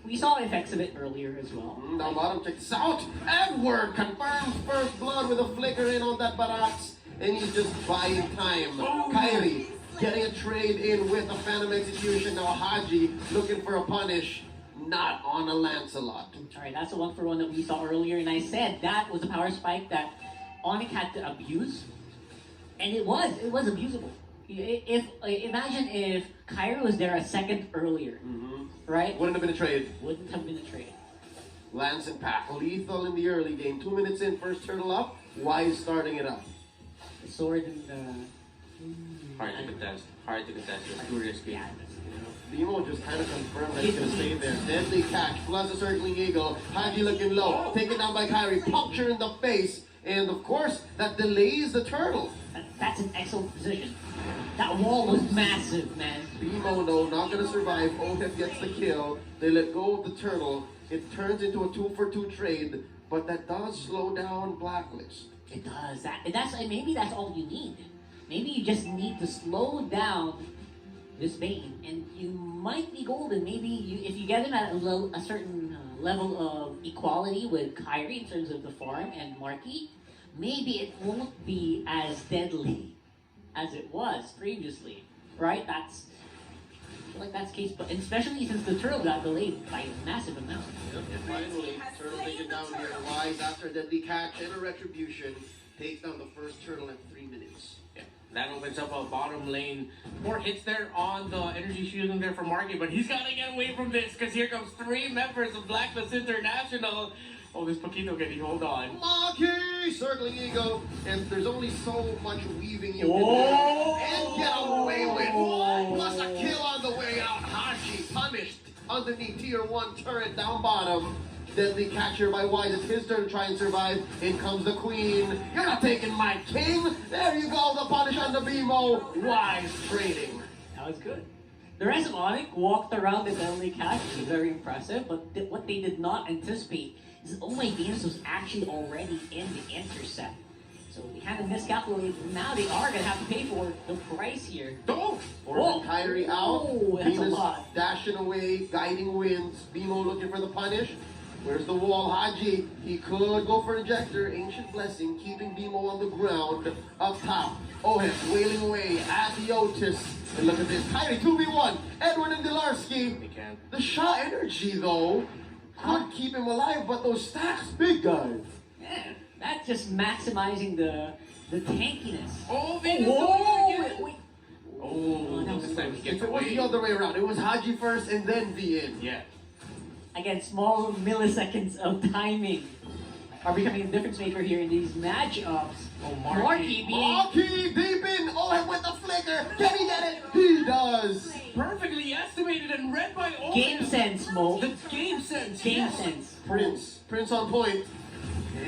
we saw effects of it earlier as well. Down bottom, check this out. Edward confirms first blood with a flicker in on that Barats, and he's just buying time. Kyrie getting a trade in with a Phantom Execution. Now Haji looking for a punish. Not on a Lancelot. Alright, that's the 1-for-1 that we saw earlier, and I said that was a power spike that Onyx had to abuse, and it was abusable. Imagine if Kyrie was there a second earlier, right? Wouldn't have been a trade. Wouldn't have been a trade. Lance and Pack, lethal in the early game. 2 minutes in, first turtle up. Wise starting it up. The sword and the... Hard to contest. Hard to contest. It's too risky. Yeah, BMO just kind of confirmed that he's going to stay there. Deadly catch, plus a circling eagle. Haji looking low, taken down by Kyrie, puncture in the face. And of course, that delays the turtle. that's an excellent position. That wall was massive, man. BMO, no, not going to survive. Oheb gets the kill. They let go of the turtle. It turns into a 2-for-2 trade, but that does slow down Blacklist. It does. Maybe that's all you need. Maybe you just need to slow down this Bane, and you might be golden. Maybe if you get him at a certain level of equality with Kyrie in terms of the farm and Marky, maybe it won't be as deadly as it was previously, right? I feel like that's the case, but especially since the turtle got delayed by a massive amount. Yep, and finally, turtle taken down here. Wise after a deadly catch and a retribution takes down the first turtle in 3 minutes. Yeah, that opens up a bottom lane. More hits there on the energy shielding there for Marky, but he's got to get away from this because here comes 3 members of Blacklist International. Oh, this Paquito, can he hold on? Marky! Circling ego, and there's only so much weaving you can do and get away with. Plus a kill on the way out. Haji punished underneath tier 1 turret down bottom. Deadly catcher by Wise. It's his turn to try and survive. In comes the queen. You're not taking my king. There you go, the punish on the BMO. Wise trading. That was good. The rest of Onyx walked around the deadly catch, which is very impressive, but what they did not anticipate is Oh My Venus was actually already in the intercept. So we had to miscalculate. Now they are going to have to pay for the price here. Oh! Forcing Kyrie out. Oh, that's a Venus lot. dashing away, guiding wins. BMO looking for the punish. Where's the wall? Haji, he could go for ejector. Ancient Blessing, keeping BMO on the ground. Up top, Oheb wailing away at the Otis. And look at this, Kyrie 2v1. Edward and Delarski. They can't. The Shaw energy, though, could keep him alive, but those stacks, big guys. Yeah, that's just maximizing the tankiness. Oh, Venus! Wait. Oh, that was this time he gets If it was away. the other way around, it was Haji first and then V in. Yeah. Again, small milliseconds of timing are becoming a difference maker here in these matchups. Oh, Marky being Marky deep in. Oheb with the flicker. Can he get it? He does. Perfectly estimated and read by all. game sense, Mo. The game sense. Game yes. sense. Prince on point.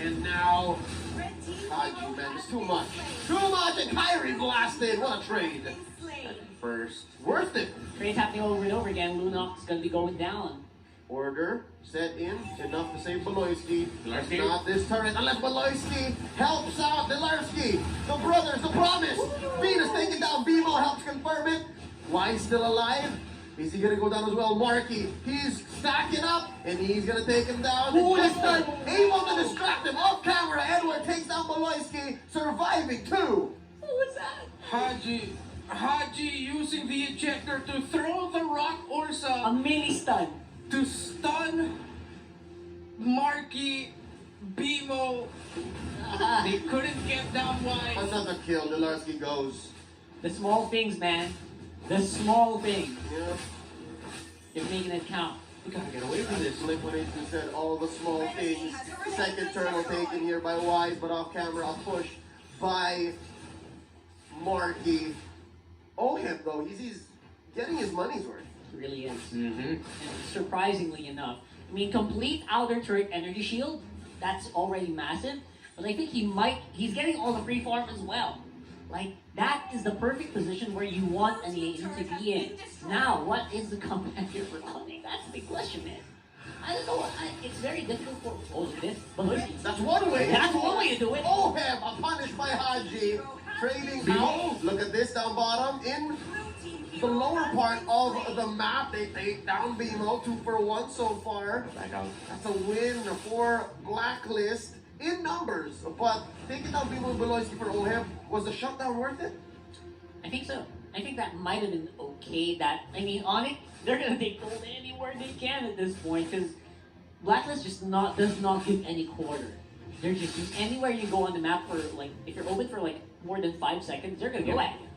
And now, Red team Haji, hero man, it's has too been much. slain. Too much, and Kyrie blasted. What a trade. Been slain. First. Worth it. Trades happening over and over again. Lunok's gonna be going down. Order set in, enough to save Beloyski. Delarski. Not this turret, unless Beloyski helps out Delarski. The brothers, the promise. Venus taking down Bimo, helps confirm it. Why still alive? Is he gonna go down as well? Marky, he's stacking up, and he's gonna take him down. Who is Jester that? able to distract him off camera. Edward takes down Beloyski, surviving too. Who was that? Haji using the ejector to throw the rock A Ursa mini stun. to stun Marky, Bimo. They couldn't get down wide. Another kill, Delarski goes. The small things, man. The small things. Yeah. You're making it count. We gotta get away from this. Blink-182 said all the small things. Second turtle taken here by Wise, but off camera, a push by Marky. Oheb, though, he's getting his money's worth. It really is. Mm-hmm. And surprisingly enough, I mean, complete outer turret energy shield, that's already massive. But I think he's getting all the free farm as well. Like, that is the perfect position where you want an agent to be in. Now, what is the comeback here for Onyx? That's the big question, man. I don't know. It's very difficult for. Oh, this. That's one way. That's one way to do it. Oheb, punished by Haji. Trading out. Look at this down bottom. In Blue team the hero lower has part been of slain. the map, they take down Bimo. 2 for 1 so far. Back out. That's a win for Blacklist in numbers. But taking down Bimo and Beloyski for Oheb, was the shutdown worth it? I think so. I think that might have been okay. Onyx, they're gonna take gold anywhere they can at this point because Blacklist does not give any quarter. They're just anywhere you go on the map for like if you're open for like more than 5 seconds, they're gonna go at you.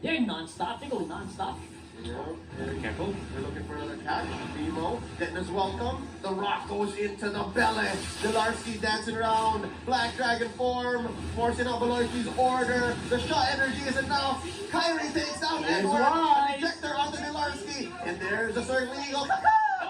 They're non-stop. They go non-stop. Yeah. Very careful. They're looking for another catch. Bimo getting his welcome. The rock goes into the belly. Delarski dancing around. Black Dragon form. Forcing out Beloyski's order. The shot energy is enough. Kyrie takes down There's Edward. Wise. An ejector onto Delarski. And there's a circling eagle.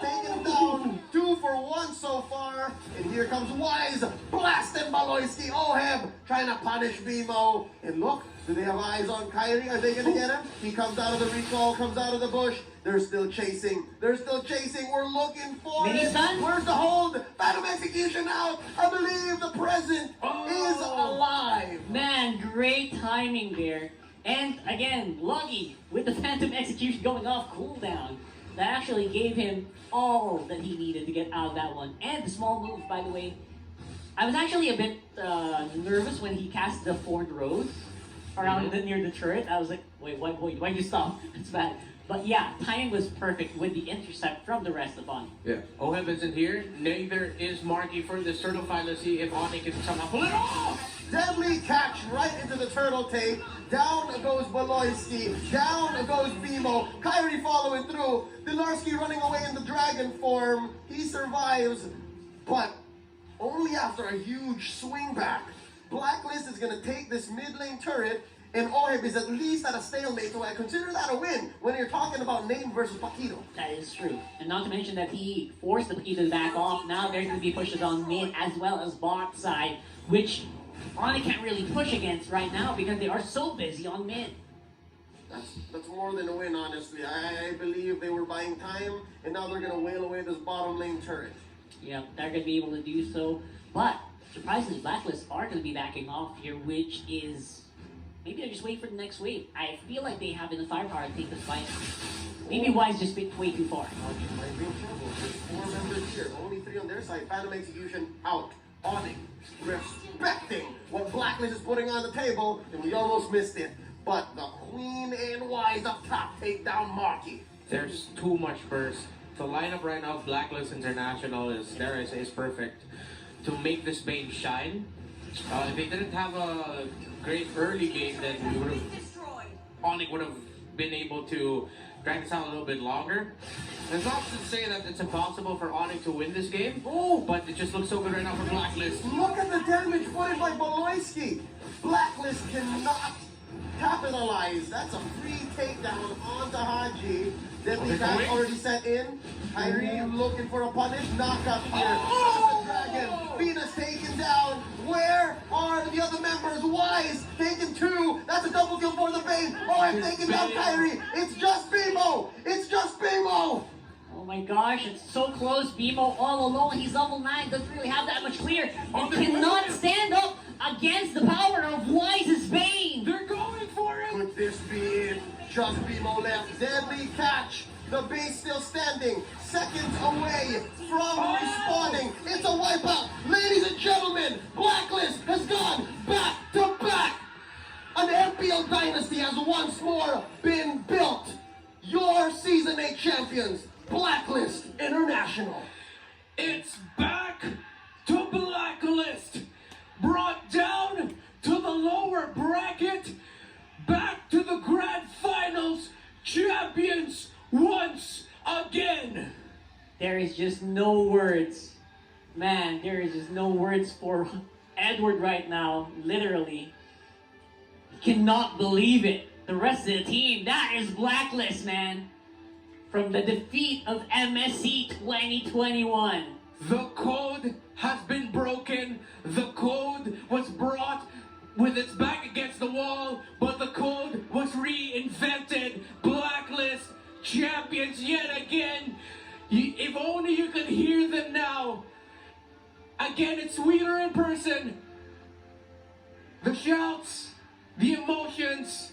Taking him down. 2 for 1 so far. And here comes Wise. Blasting Beloyski. Oheb trying to punish Bimo. And look. Do they have eyes on Kyrie? Are they going to get him? He comes out of the recall, comes out of the bush. They're still chasing. They're still chasing. We're looking for Mini it. stun? Where's the hold? Phantom execution out. I believe the present is alive. Man, great timing there. And again, Luggy with the Phantom Execution going off cooldown. That actually gave him all that he needed to get out of that one. And the small move, by the way. I was actually a bit nervous when he cast the Formed Rose around near the turret. I was like, wait, why'd you stop? It's bad. But yeah, timing was perfect with the intercept from the rest of Onyx. Yeah. Oheb isn't here. Neither is Marky for this turtle fight. Let's see if Onyx can somehow pull it off. Deadly catch right into the turtle tape. Down goes Beloyski. Down goes Bimo. Kyrie following through. Delarski running away in the dragon form. He survives, but only after a huge swing back. Blacklist is going to take this mid lane turret, and Oheb is at least at a stalemate, so I consider that a win when you're talking about Name versus Paquito. That is true. And not to mention that he forced the Paquito to back off. Now they're going to be pushed on mid as well as bot side, which Onyx can't really push against right now because they are so busy on mid. That's more than a win, honestly. I believe they were buying time, and now they're going to wail away this bottom lane turret. Yeah, they're going to be able to do so. But surprisingly, Blacklist are going to be backing off here, which is maybe they're just waiting for the next wave. I feel like they have enough firepower to take this fight. Maybe Wise just went way too far. Might be in trouble. There's 4 members here, only 3 on their side. Phantom execution out. Onyx respecting what Blacklist is putting on the table, and we almost missed it. But the Queen and Wise up top take down Marky. There's too much burst. The lineup right now of Blacklist International is, dare I say, is perfect to make this Bane shine. If they didn't have a great early game, then we would have, destroyed. Onyx would have been able to drag this out a little bit longer. And it's not to say that it's impossible for Onyx to win this game, but it just looks so good right now for Blacklist. Look at the damage put in by Beloyski. Blacklist cannot capitalize. That's a free takedown onto Haji. Deadly Catch already set in. Kyrie looking for a punish. Knockout here. Oh! Dragon. Venus taken down. Where are the other members? Wise taken 2. That's a double kill for the base. Oh, I'm taking down Kyrie. It's just Bimo. It's just Bimo. Oh my gosh, it's so close. Bimo all alone. He's level 9. Doesn't really have that much clear. And cannot stand up against the power of Wise's Bane. They're going for it! Could this be it? Just Bimo left. Deadly Catch. The base still standing. Seconds away from respawning. It's a wipeout. Ladies and gentlemen, Blacklist has gone back to back. An MPL dynasty has once more been built. Your Season 8 champions, Blacklist International. It's back to Blacklist. Brought down to the lower bracket. Back to the grand finals. Champions once again. There is just no words. Man, there is just no words for Edward right now. Literally. He cannot believe it. The rest of the team, that is Blacklist, man. From the defeat of MSC 2021. The code has been broken. The code was brought with its back against the wall, but the code was reinvented. Blacklist champions yet again. If only you could hear them now. Again, it's sweeter in person. The shouts, the emotions,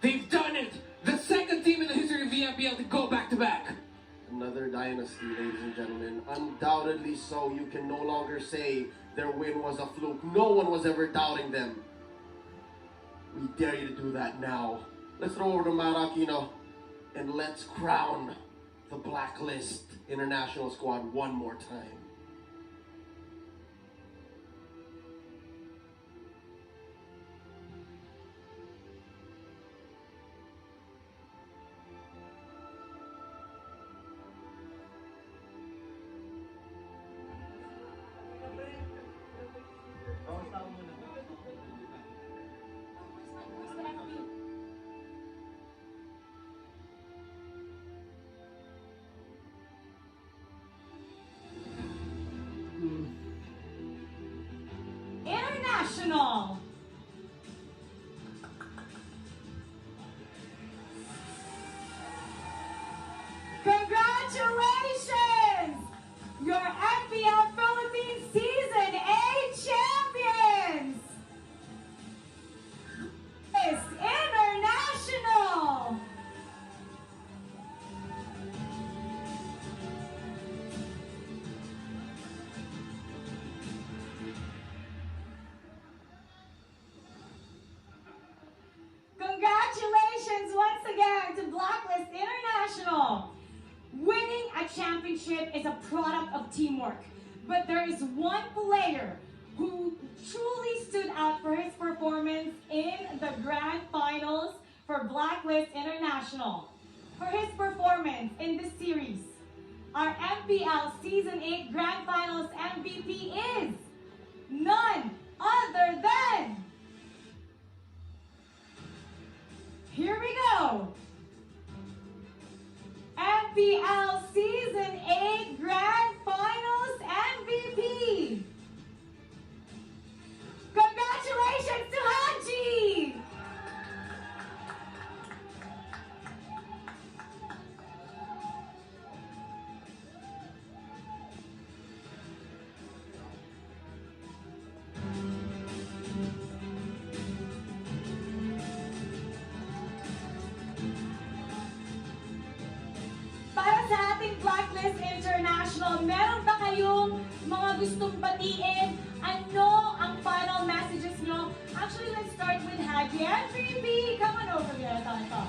they've done it. The second team in the history of the MPL to go back to back. Another dynasty, ladies and gentlemen. Undoubtedly so. You can no longer say their win was a fluke. No one was ever doubting them. We dare you to do that now. Let's throw over to Marakino and let's crown the Blacklist International squad one more time. International. Congratulations! Your MPL Philippines Season 8 champions! It's International! Congratulations once again to Blacklist International! Winning a championship is a product of teamwork, but there is one player who truly stood out for his performance in the grand finals for Blacklist International. For his performance in this series, our MPL Season 8 Grand Finals MVP is none other than... Here we go! MPL Season 8 Grand Finals MVP! Congratulations to Haji! Para sa ating Blacklist International, meron ba kayong mga gustong batiin? Ano ang final messages nyo? Actually, let's start with Haji. MVP, come on over here, Tonto.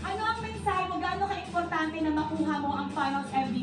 Ano ang mensahe mo? Gaano ka-importante na makuha mo ang finals MVP